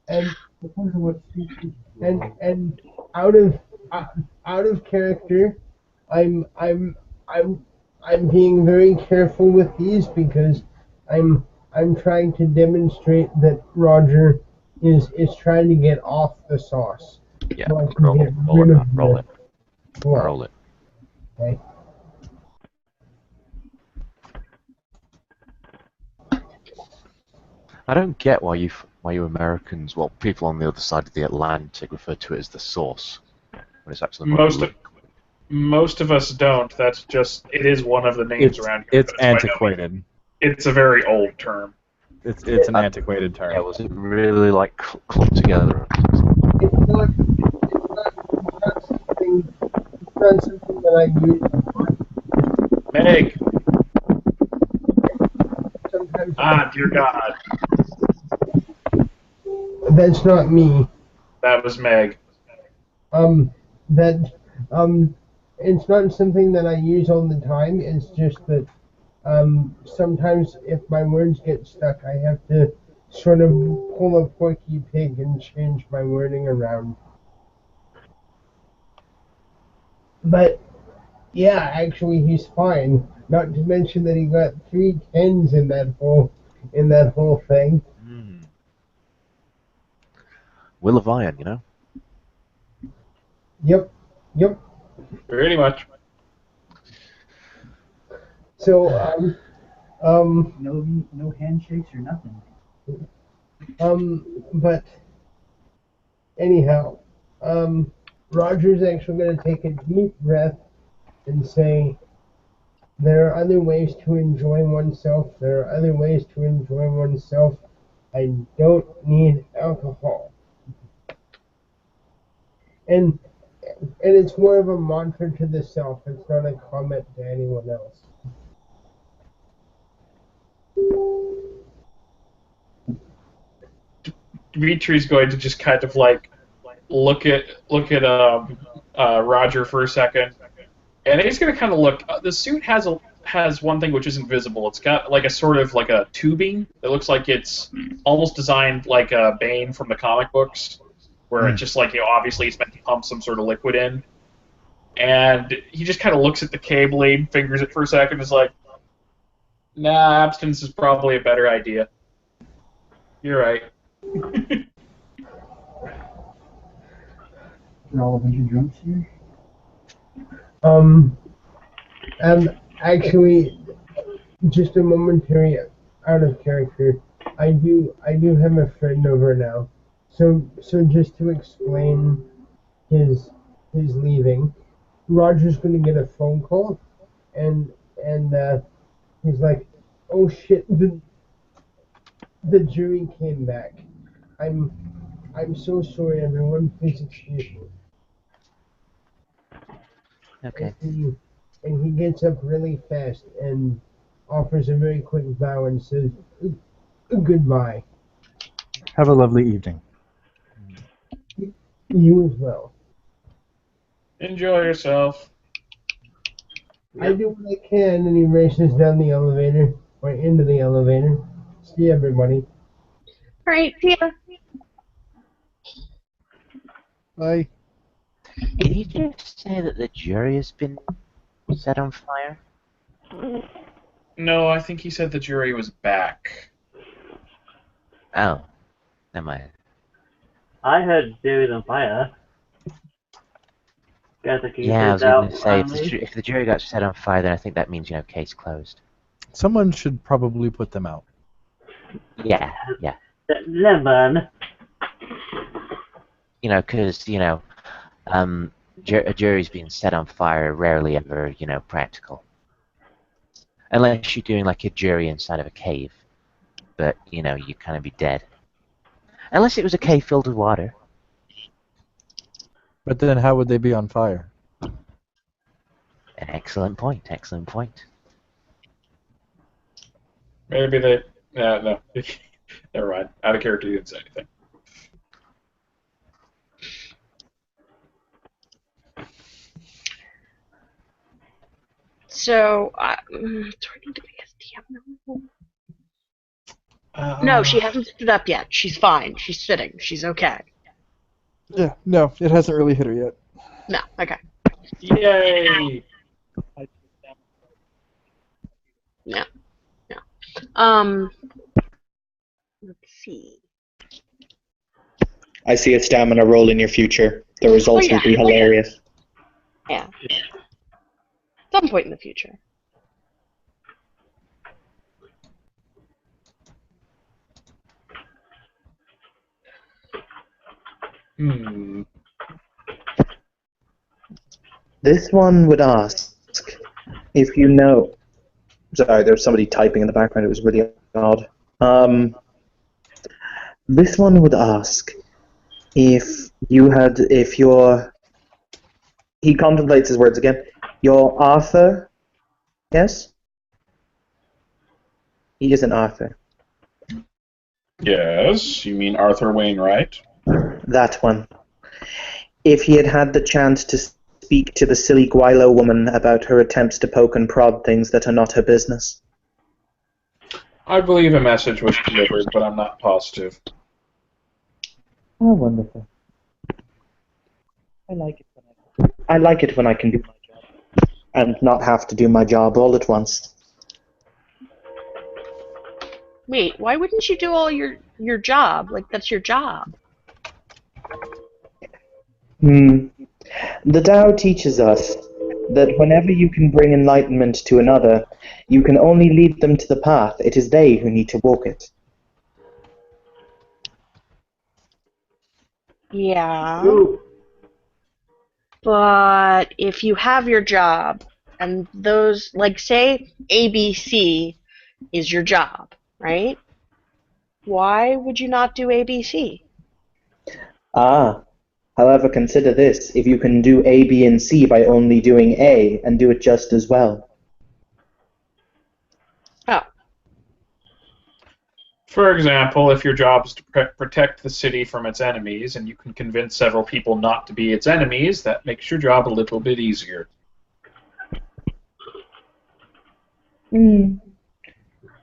And out of out of character. I'm I'm I'm I'm being very careful with these because I'm trying to demonstrate that Roger is trying to get off the sauce. Yeah, So I can roll, get roll rid it, of man, roll it, fluff. roll it. Okay. I don't get why you Americans, well, people on the other side of the Atlantic refer to it as the sauce, when it's actually more Most of, liquid. most of us don't. That's just it is one of the names around here. It's but by no means- antiquated. It's a very old term. It's an antiquated term. Yeah, was it really like clumped together? It's not something that I use Meg. sometimes. Ah, dear God. That's not me. That was Meg. That it's not something that I use all the time. It's just that sometimes if my words get stuck, I have to sort of pull a Porky Pig and change my wording around. But yeah, actually, he's fine. Not to mention that he got 3 10s in that whole thing. Will of Iron, you know? Yep. Pretty much. So No handshakes or nothing. but anyhow, Roger's actually going to take a deep breath and say, there are other ways to enjoy oneself. There are other ways to enjoy oneself. I don't need alcohol. And it's more of a mantra to the self. It's not a comment to anyone else. Dimitri's going to just kind of like look at Roger for a second, and he's going to kind of look. The suit has one thing which is invisible. It's got like a sort of like a tubing that looks like it's almost designed like a Bane from the comic books, where it's just like, obviously it's meant to pump some sort of liquid in. And he just kind of looks at the cabling, fingers it for a second, and is like, nah, abstinence is probably a better idea. You're right. We're all a bunch of drunks here. And actually, just a momentary out of character, I do have a friend over now. So just to explain his leaving, Roger's gonna get a phone call, and he's like, oh shit, the jury came back. I'm so sorry, everyone. Please excuse me. Okay. And he gets up really fast and offers a very quick bow and says, goodbye. Have a lovely evening. You as well. Enjoy yourself. I do what I can, and he races down the elevator, or into the elevator. See everybody. Alright, see ya. Bye. Did you just say that the jury has been set on fire? No, I think he said the jury was back. Oh, never mind. I heard Jerry's on fire. Guys, I can Yeah, I was get going out to say, finally. if the jury got set on fire, then I think that means, case closed. Someone should probably put them out. Yeah. Lemon. Because, a jury's being set on fire rarely ever, practical. Unless you're doing like a jury inside of a cave. But, you kind of be dead. Unless it was a cave filled with water. But then how would they be on fire? An excellent point, excellent point. Maybe they... no. Never mind. Out of character, you didn't say anything. So, do I need to make a DM now? No, she hasn't stood up yet. She's fine. She's sitting. She's okay. Yeah, no, it hasn't really hit her yet. No. Okay. Yay! Yeah. Yeah. Let's see. I see a stamina roll in your future. The results will be hilarious. Yeah. Some point in the future. This one would ask if you know. Sorry, there was somebody typing in the background. It was really odd. This one would ask if you had, if your. He contemplates his words again. Your Arthur. Yes. He isn't Arthur. Yes, you mean Arthur Wainwright? That one. If he had had the chance to speak to the silly Gwylo woman about her attempts to poke and prod things that are not her business. I believe a message was delivered, but I'm not positive. Oh, wonderful. I like it when I can do my job and not have to do my job all at once. Wait, why wouldn't you do all your job? Like, that's your job. The Tao teaches us that whenever you can bring enlightenment to another, you can only lead them to the path. It is they who need to walk it. Yeah. Ooh. But if you have your job, and those, like, say ABC is your job, right? Why would you not do ABC? However, consider this. If you can do A, B, and C by only doing A, and do it just as well. Oh. For example, if your job is to protect the city from its enemies, and you can convince several people not to be its enemies, that makes your job a little bit easier.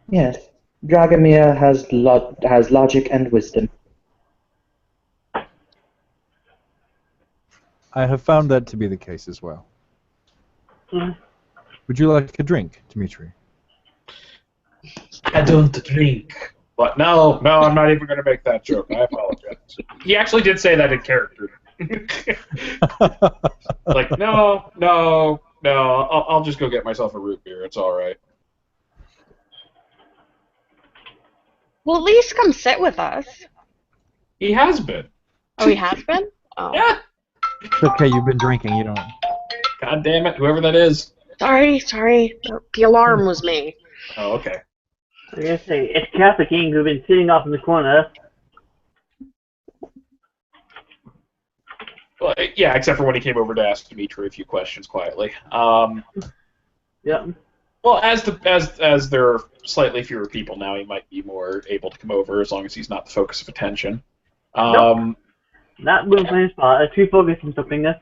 Yes. Dragomir has logic and wisdom. I have found that to be the case as well. Would you like a drink, Dimitri? I don't drink. But no, I'm not even going to make that joke. I apologize. He actually did say that in character. Like, no, I'll just go get myself a root beer. It's all right. Well, at least come sit with us. He has been. Oh, he has been? Oh. Yeah. It's okay, you've been drinking, you don't... God damn it, whoever that is. Sorry. The alarm was me. Oh, okay. I was gonna say, it's Catholic King who've been sitting off in the corner. Well, yeah, except for when he came over to ask Dimitri a few questions quietly. Yeah. Well, as there are slightly fewer people now, he might be more able to come over as long as he's not the focus of attention. Nope. Not room for his spot. Too focused on something there.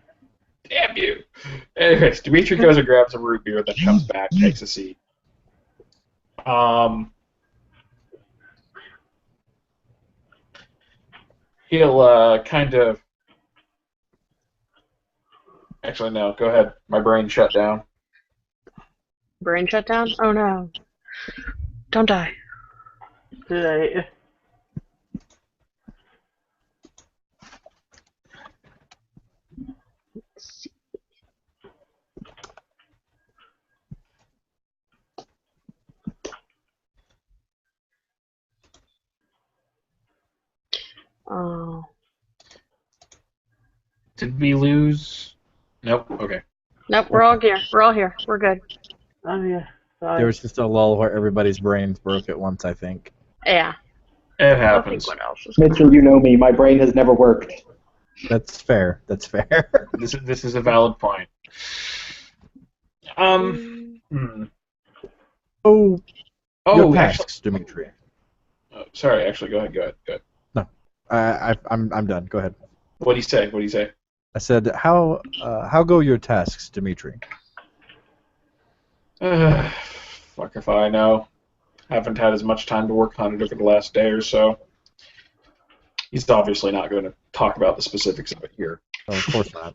Damn you! Anyways, Dimitri goes and grabs a root beer, then comes back, takes a seat. He'll kind of... Actually, no, go ahead. My brain shut down. Brain shut down? Oh no. Don't die. Today. Let's see. Oh. Did we lose? Nope. Okay. Nope, we're all here. We're all here. We're good. Oh yeah. Sorry. There was just a lull where everybody's brains broke at once, I think. Yeah. It I think happens. what else is Mitchell, you know me. My brain has never worked. That's fair. That's fair. This is a valid point. Oh, Oh, your actually, tasks, Dimitri. sorry. Actually, go ahead. No, I'm done. Go ahead. What do you say? I said, how go your tasks, Dimitri? Fuck if I know. Haven't had as much time to work on it over the last day or so. He's obviously not going to talk about the specifics of it here. Oh, of course not.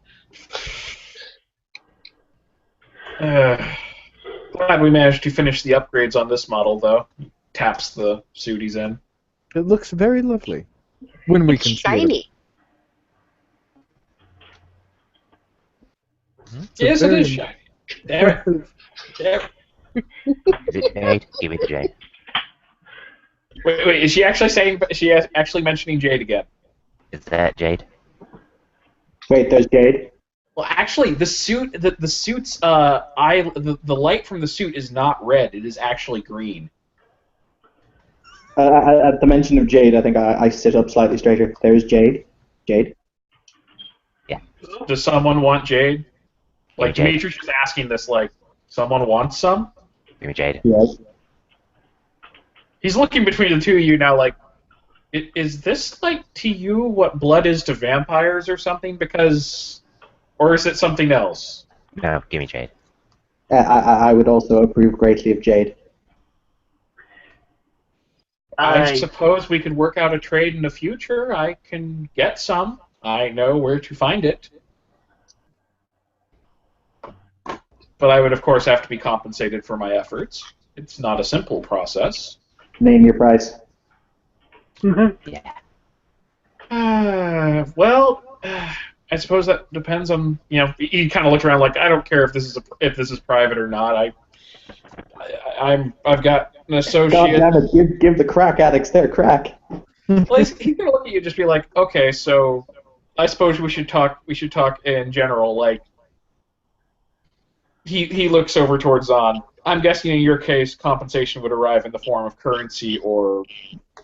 Glad we managed to finish the upgrades on this model, though. He taps the suit he's in. It looks very lovely. When we It's can see it. shiny. Yes, very- it is shiny. Damn it. Damn it. Is it Jade? Give me the Jade. Wait, is she actually saying? Is she actually mentioning Jade again? Is that Jade? Wait, there's Jade. Well, actually, the suit, the suit's the light from the suit is not red. It is actually green. At the mention of Jade, I think I sit up slightly straighter. There's Jade. Jade. Does someone want Jade? Like, Jade. Demetrius was asking this, like, someone wants some? Give me Jade. Yes. He's looking between the two of you now, like, is this, like, to you what blood is to vampires or something? Because, or is it something else? No, give me Jade. I would also approve greatly of Jade. I suppose we could work out a trade in the future. I can get some. I know where to find it. But I would, of course, have to be compensated for my efforts. It's not a simple process. Name your price. Yeah. I suppose that depends on, you know, he kind of looked around like, I don't care if this is private or not. I've got an God associate. damn it! Give the crack addicts their crack. Well, he's gonna look at you and just be like, okay, so I suppose we should talk in general. Like, he looks over towards Zahn. I'm guessing in your case, compensation would arrive in the form of currency or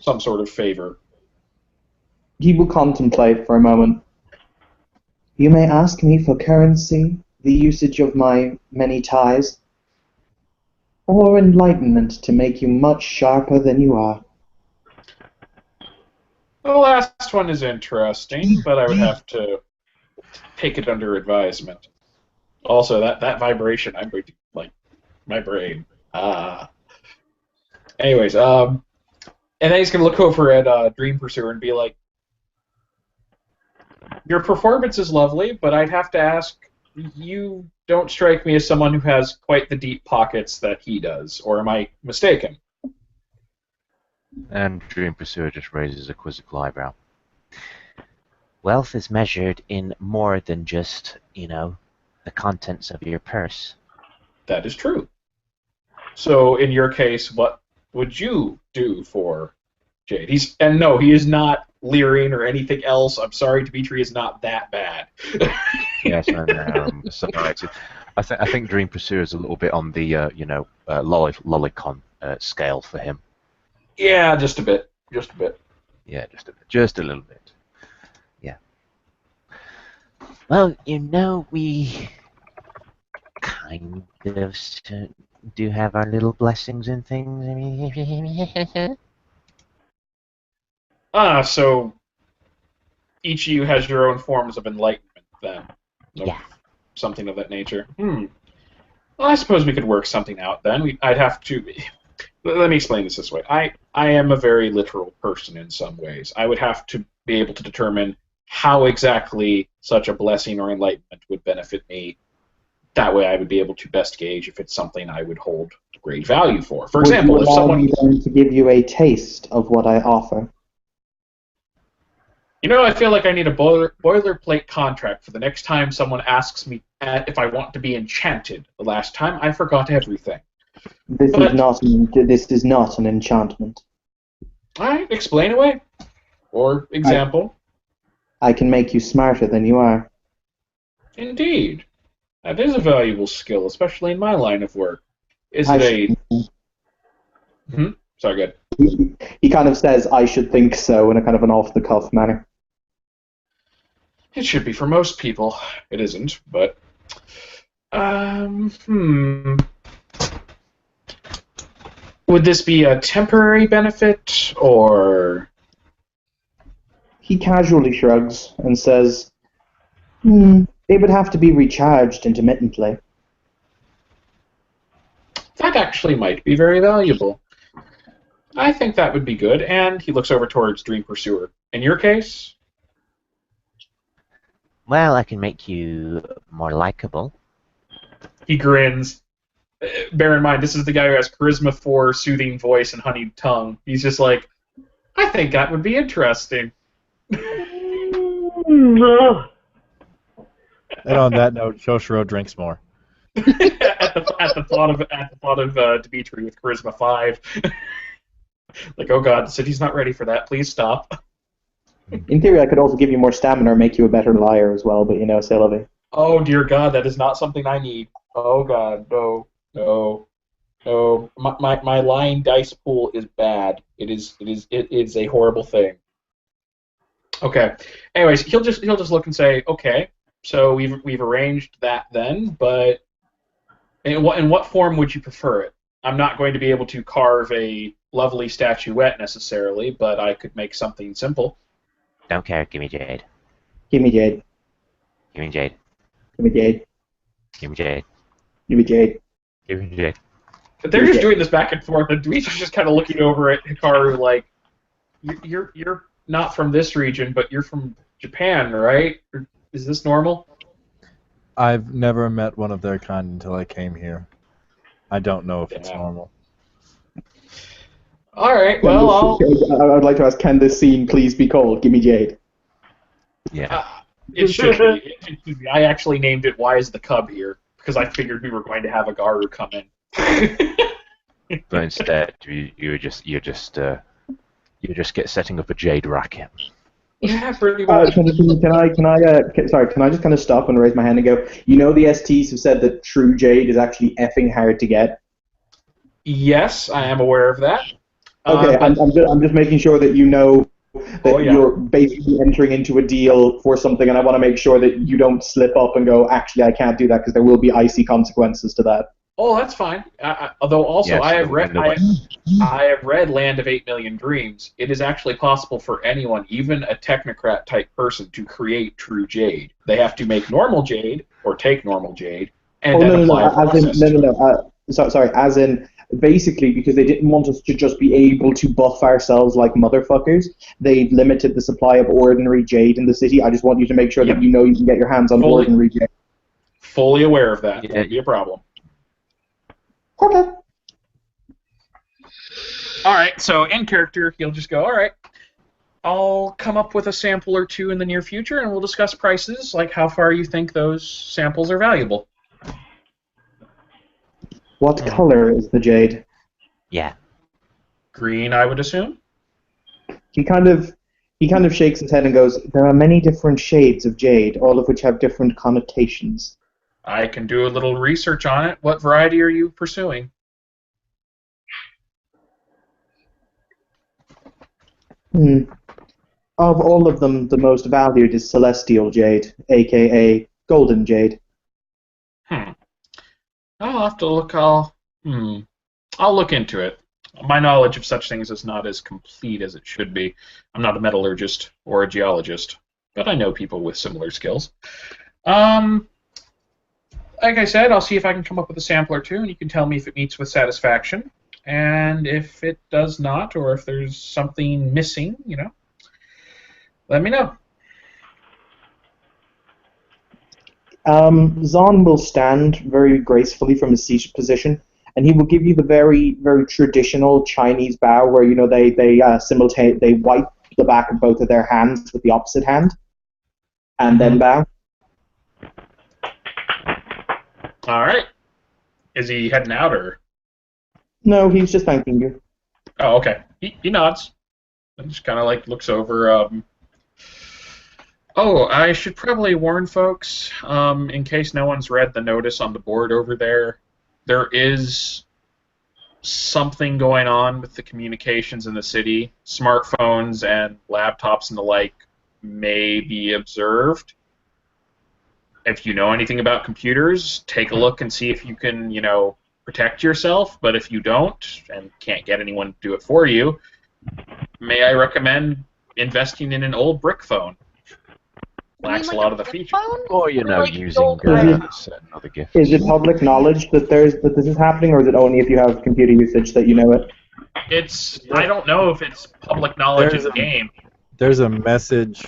some sort of favor. He will contemplate for a moment. You may ask me for currency, the usage of my many ties, or enlightenment to make you much sharper than you are. The last one is interesting, but I would have to take it under advisement. Also, that vibration, I'm going to, like, my brain. Anyways, and then he's going to look over at Dream Pursuer and be like, your performance is lovely, but I'd have to ask, you don't strike me as someone who has quite the deep pockets that he does, or am I mistaken? And Dream Pursuer just raises a quizzical eyebrow. Wealth is measured in more than just, the contents of your purse. That is true. So, in your case, what would you do for Jade? He is not leering or anything else. I'm sorry, Dimitri is not that bad. Yes, and surprised. I think Dream Pursuer is a little bit on the lolicon scale for him. Yeah, just a bit. Yeah, just a little bit. Yeah. Well, we kind of do have our little blessings and things. So each of you has your own forms of enlightenment, then? Yeah. Something of that nature. Well, I suppose we could work something out, then. I'd have to... Let me explain this way. I am a very literal person in some ways. I would have to be able to determine how exactly such a blessing or enlightenment would benefit me. That way I would be able to best gauge if it's something I would hold great value for. For example, would if you allow someone... me then to give you a taste of what I offer? I feel like I need a boilerplate contract for the next time someone asks me if I want to be enchanted. The last time, I forgot everything. This is not an enchantment. All right, explain away. Or example. I can make you smarter than you are. Indeed. That is a valuable skill, especially in my line of work. Sorry, good. He kind of says, I should think so, in a kind of an off-the-cuff manner. It should be for most people. It isn't, but... Would this be a temporary benefit, or... He casually shrugs and says, it would have to be recharged intermittently. That actually might be very valuable. I think that would be good. And he looks over towards Dream Pursuer. In your case? Well, I can make you more likable. He grins. Bear in mind, this is the guy who has Charisma 4, Soothing Voice, and Honeyed Tongue. He's just like, I think that would be interesting. No. And on that note, Shoshiro drinks more. at the thought of Dimitri with Charisma 5. Like, oh god, the city's not ready for that. Please stop. In theory, I could also give you more stamina or make you a better liar as well, but c'est la vie. Oh dear god, that is not something I need. Oh god, no. My lying dice pool is bad. It is a horrible thing. Okay. Anyways, he'll just look and say, okay, so we've arranged that then, but in what form would you prefer it? I'm not going to be able to carve a lovely statuette necessarily, but I could make something simple. Don't care. Give me jade. Give me jade. Give me jade. Give me jade. Give me jade. Give me jade. Give me jade. But they're just doing this back and forth, and Dimitri's just kind of looking over at Hikaru like, you're not from this region, but you're from Japan, right? Is this normal? I've never met one of their kind until I came here. I don't know if it's normal. All right, well, I would like to ask, can this scene please be called Gimme Jade? Yeah. It should be. It should be. I actually named it Why is the Cub Here? Because I figured we were going to have a Garu come in. But instead, you just get setting up a jade racket. Yeah, pretty much. Can I just kind of stop and raise my hand and go, the STs have said that true jade is actually effing hard to get? Yes, I am aware of that. Okay, I'm just making sure that you know that you're basically entering into a deal for something, and I want to make sure that you don't slip up and go, actually, I can't do that, because there will be icy consequences to that. Oh, that's fine. Although also, yes, I have read Land of 8 Million Dreams. It is actually possible for anyone, even a technocrat type person, to create true jade. They have to make normal jade or take normal jade and apply a process. Sorry, as in basically because they didn't want us to just be able to buff ourselves like motherfuckers. They limited the supply of ordinary jade in the city. I just want you to make sure that you can get your hands on ordinary jade. Fully aware of that. Won't be a problem. Okay. Alright, so in character, he'll just go, alright, I'll come up with a sample or two in the near future, and we'll discuss prices, like how far you think those samples are valuable. What color is the jade? Yeah. Green, I would assume? He kind of shakes his head and goes, there are many different shades of jade, all of which have different connotations. I can do a little research on it. What variety are you pursuing? Of all of them, the most valued is Celestial Jade, a.k.a. Golden Jade. I'll have to look. I'll look into it. My knowledge of such things is not as complete as it should be. I'm not a metallurgist or a geologist, but I know people with similar skills. Like I said, I'll see if I can come up with a sample or two, and you can tell me if it meets with satisfaction. And if it does not, or if there's something missing, let me know. Zahn will stand very gracefully from his seated position, and he will give you the very, very traditional Chinese bow, where they wipe the back of both of their hands with the opposite hand, and then bow. All right. Is he heading out, or? No, he's just thanking you. Oh, okay. He nods. And just kind of looks over. Oh, I should probably warn folks, in case no one's read the notice on the board over there. There is something going on with the communications in the city. Smartphones and laptops and the like may be observed. If you know anything about computers, take a look and see if you can, protect yourself. But if you don't and can't get anyone to do it for you, may I recommend investing in an old brick phone? Lacks a lot of the features. Or using certain other gifts. Is it public knowledge that this is happening, or is it only if you have computer usage that you know it? I don't know if it's public knowledge in the game. There's a message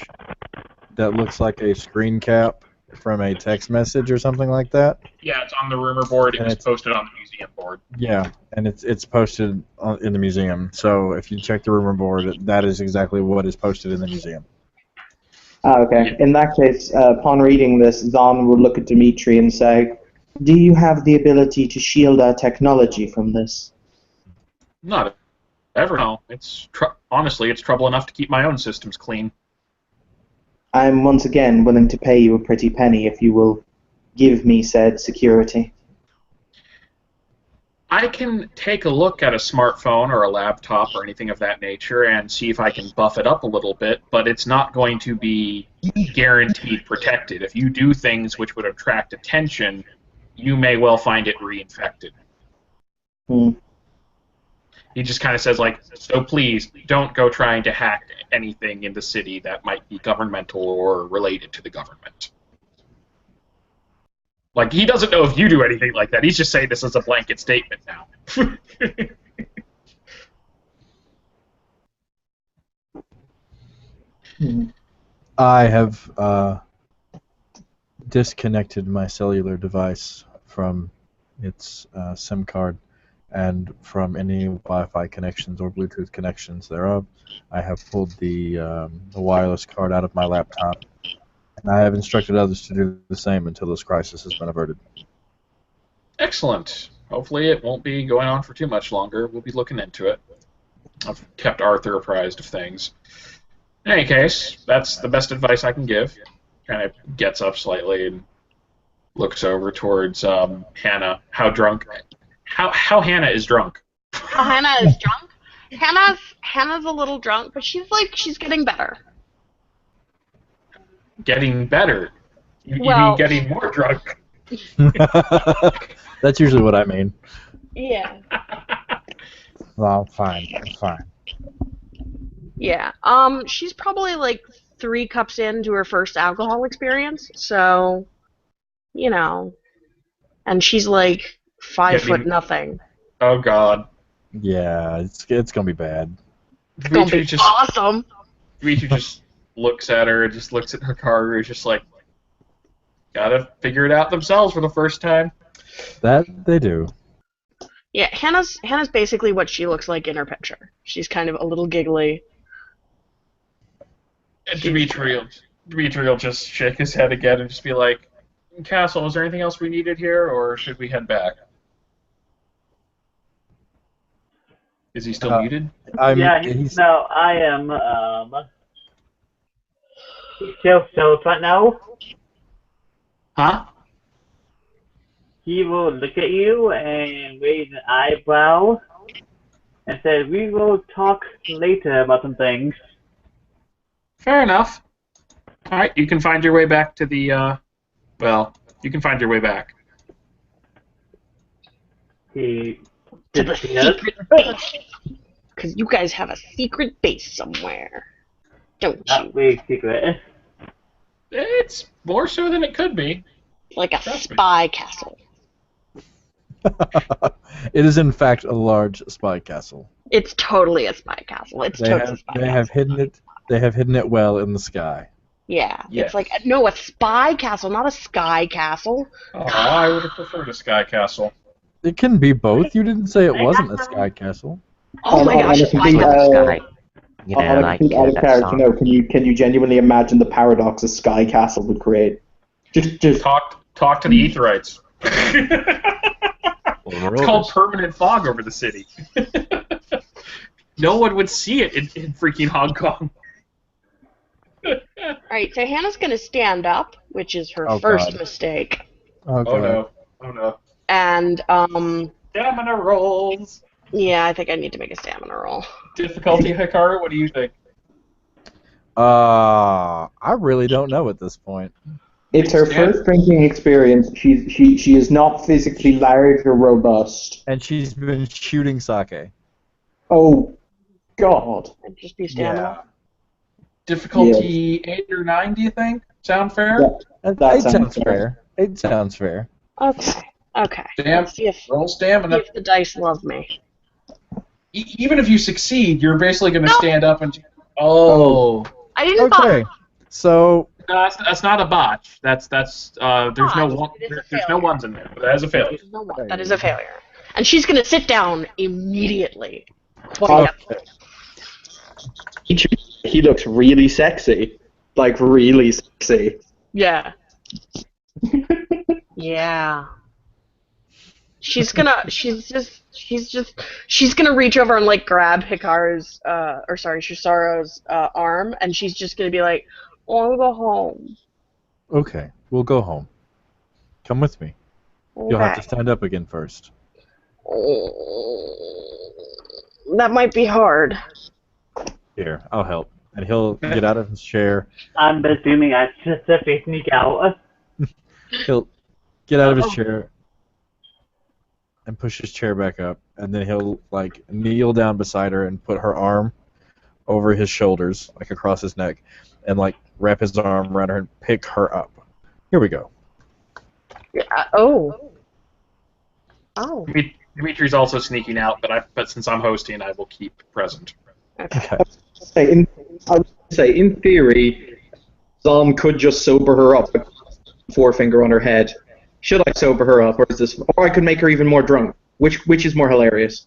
that looks like a screen cap from a text message or something like that. Yeah, it's on the rumor board. It And was it's- posted on the museum board. Yeah, and it's posted in the museum. So if you check the rumor board, that is exactly what is posted in the museum. Okay. In that case, upon reading this, Zahn will look at Dimitri and say, "Do you have the ability to shield our technology from this?" Not ever. No, honestly, it's trouble enough to keep my own systems clean. I'm once again willing to pay you a pretty penny if you will give me said security. I can take a look at a smartphone or a laptop or anything of that nature and see if I can buff it up a little bit, but it's not going to be guaranteed protected. If you do things which would attract attention, you may well find it reinfected. He just kind of says, like, so please, don't go trying to hack anything in the city that might be governmental or related to the government. Like, he doesn't know if you do anything like that. He's just saying this as a blanket statement now. I have disconnected my cellular device from its SIM card and from any Wi-Fi connections or Bluetooth connections thereof. I have pulled the wireless card out of my laptop, and I have instructed others to do the same until this crisis has been averted. Excellent. Hopefully it won't be going on for too much longer. We'll be looking into it. I've kept Arthur apprised of things. In any case, that's the best advice I can give. Kind of gets up slightly and looks over towards Hannah. How Hannah is drunk. How Hannah is drunk? Hannah's a little drunk, but she's getting better. Getting better? You Well- mean getting more drunk? That's usually what I mean. Yeah. Well, fine. Yeah. She's probably like 3 cups into her first alcohol experience, so and she's like 5'0". Oh God. Yeah, it's gonna be bad. It's gonna be awesome. Dimitri just looks at her and just looks at Hikaru and just like, gotta figure it out themselves for the first time. That they do. Yeah, Hannah's basically what she looks like in her picture. She's kind of a little giggly. And Dimitri will just shake his head again and just be like, Castle, is there anything else we needed here, or should we head back? Is he still muted? I am, so right now, huh? He will look at you and raise an eyebrow and say, we will talk later about some things. Fair enough. Alright, you can find your way back to the, you can find your way back. He To the secret base. Because you guys have a secret base somewhere. Don't you? Not really secret. It's more so than it could be. Like a spy castle. It is in fact a large spy castle. It's totally a spy castle. It's totally a spy They have hidden it. They have hidden it well in the sky. Yeah, Yes. it's like, no, a spy castle, not a sky castle. Oh, I would have preferred a sky castle. It can be both. You didn't say it wasn't a sky castle. Oh my gosh, a spy complete, castle. You on know, a like complete out of that character song. note, can you genuinely imagine the paradox a sky castle would create? Just Talk to the Etherites. Well, It's called permanent fog over the city. No one would see it in freaking Hong Kong. Alright, so Hannah's gonna stand up, which is her Oh, first God. mistake. Okay. Oh no. Oh no. And, Stamina rolls. yeah, I think I need to make a stamina roll. Difficulty, Hikaru, what do you think? I really don't know at this point. it's her first drinking experience. She is not physically large or robust. And she's been shooting sake. Oh, God. It'd just be stamina. Difficulty 8 or 9, do you think? Sound fair? Yeah. That Eight sounds sounds fair. fair. Eight sounds fair. Okay. Damn. Let's see if Roll stamina. the dice love me. even if you succeed, you're basically going to No. stand up and. Oh. I didn't Okay. So No, that's not a botch. There's no Botch. one. It is a There's no failure. ones in there. That is a failure. There's no one. That is a failure. And she's gonna sit down immediately. He looks really sexy. Like, really sexy. Yeah. Yeah. She's gonna reach over and like grab Shisaro's arm, and she's just gonna be like, "I wanna go home." okay, we'll go home. Come with me. You'll have to Okay. stand up again first. That might be hard. Here, I'll help. And he'll get out of his chair. I'm assuming I just have to sneak out. He'll get out of his chair and push his chair back up, and then he'll like kneel down beside her and put her arm over his shoulders, like across his neck, and like wrap his arm around her and pick her up. Here we go. Oh. Dimitri's also sneaking out, but since I'm hosting, I will keep present. Okay. I would say, in theory, Zom could just sober her up with a forefinger on her head. Should I sober her up, or is this? Or I could make her even more drunk. Which is more hilarious?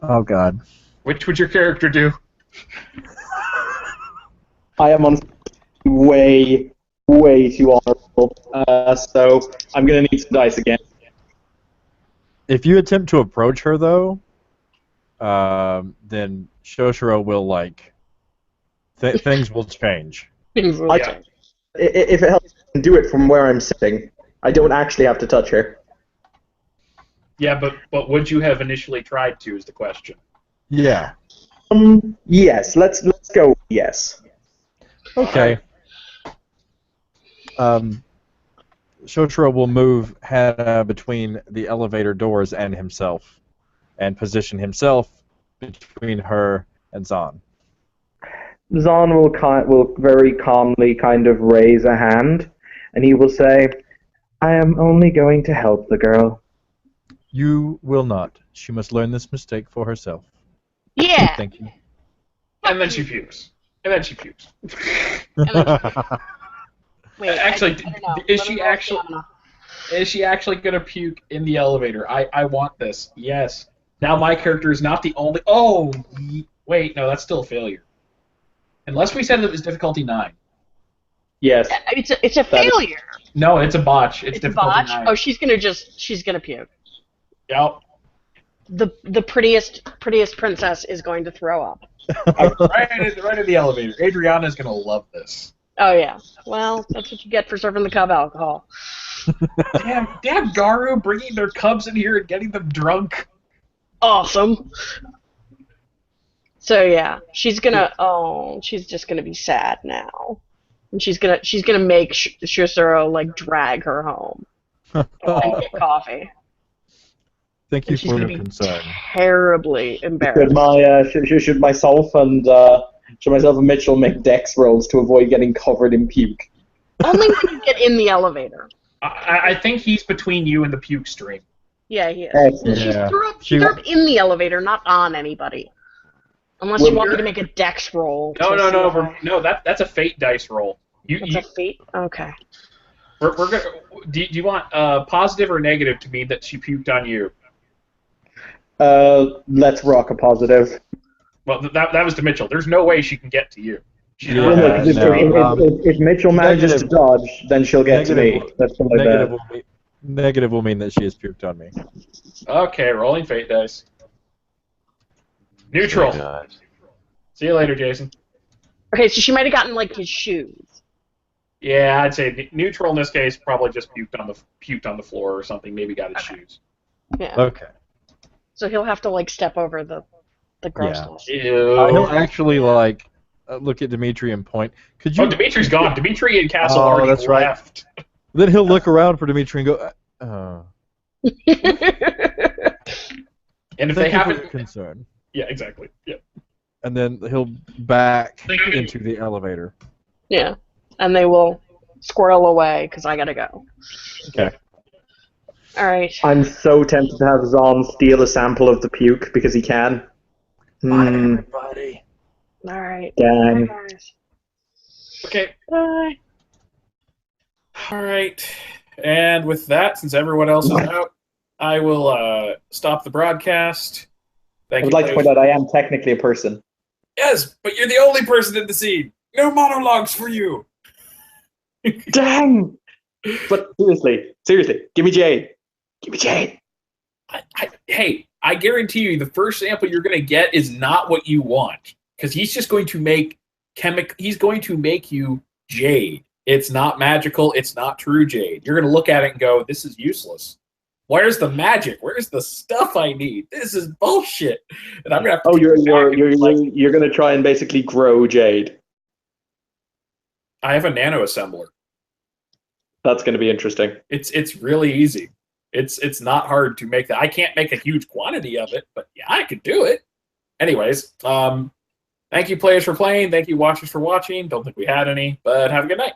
Oh God. Which would your character do? I am on way too honorable. So I'm gonna need some dice again. If you attempt to approach her, though, then Shoshiro will like things will change. If it helps, I can do it from where I'm sitting. I don't actually have to touch her. Yeah, but would you have initially tried to? Is the question. Yeah. Yes. Let's go. Yes. Okay. Shoshiro will move Hannah between the elevator doors and himself, and position himself between her and Zahn. Zahn will very calmly kind of raise a hand, and he will say, "I am only going to help the girl." You will not. She must learn this mistake for herself. Yeah. Thank you. And then she pukes. Wait, Actually, I don't know. is Let me she roll actually? stamina. Is she actually gonna puke in the elevator? I want this. Yes. Now my character is not the only. Oh, wait, no, that's still a failure. Unless we said it was difficulty 9. Yes. It's a failure. No, it's a botch. It's It's a difficulty botch. 9. Oh, she's gonna puke. Yep. The prettiest princess is going to throw up. right in the elevator. Adriana's gonna love this. Oh yeah. Well, that's what you get for serving the cub alcohol. Damn Garu bringing their cubs in here and getting them drunk. Awesome. So yeah, she's just gonna be sad now, and she's gonna make Shusuro like drag her home and get coffee. Thank you And she's for gonna your be concern. terribly embarrassed. Should myself and Mitchell make dex rolls to avoid getting covered in puke? Only when you get in the elevator. I think he's between you and the puke stream. Yeah, he is. Excellent. She Yeah. threw up in the elevator, not on anybody. Unless you want me to make a dex roll. No, that's a fate dice roll. It's a fate? Okay. We're gonna. Do you want positive or negative to mean that she puked on you? Let's rock a positive. Well, that was to Mitchell. There's no way she can get to you. She's Yeah, not- If Mitchell manages to dodge, then she'll get to me. Let's go like that. Negative will mean that she has puked on me. Okay, rolling fate dice. Neutral. See you later, Jason. Okay, so she might have gotten like his shoes. Yeah, I'd say neutral in this case. Probably just puked on the floor or something. Maybe got his shoes. Yeah. Okay. So he'll have to like step over the grossness. He'll actually like look at Dimitri and point. Could you? Oh, Dimitri's gone. Dimitri and Castle Oh, already that's right. left. Then he'll look around for Dimitri and go. And if Thank they you for haven't, your concern. yeah, exactly. Yeah. And then he'll back into the elevator. Yeah, and they will squirrel away because I gotta go. Okay. All right. I'm so tempted to have Zahn steal a sample of the puke because he can. Bye, Hmm. everybody. All right. Damn. Bye, guys. Okay. Bye. All right. And with that, since everyone else is out, I will stop the broadcast. I Thank would you, like to players. point out I am technically a person. Yes, but you're the only person in the scene. No monologues for you. Dang! But seriously, give me Jade. Give me Jade. Hey, I guarantee you the first sample you're going to get is not what you want. Because he's just going to make he's going to make you Jade. It's not magical. It's not true Jade. You're going to look at it and go, this is useless. Where's the magic? Where's the stuff I need? This is bullshit. And I'm going to have to you're going to try and basically grow Jade. I have a nano assembler. That's going to be interesting. It's really easy. It's not hard to make that. I can't make a huge quantity of it, but yeah, I could do it. Anyways, thank you players for playing. Thank you watchers for watching. Don't think we had any, but have a good night.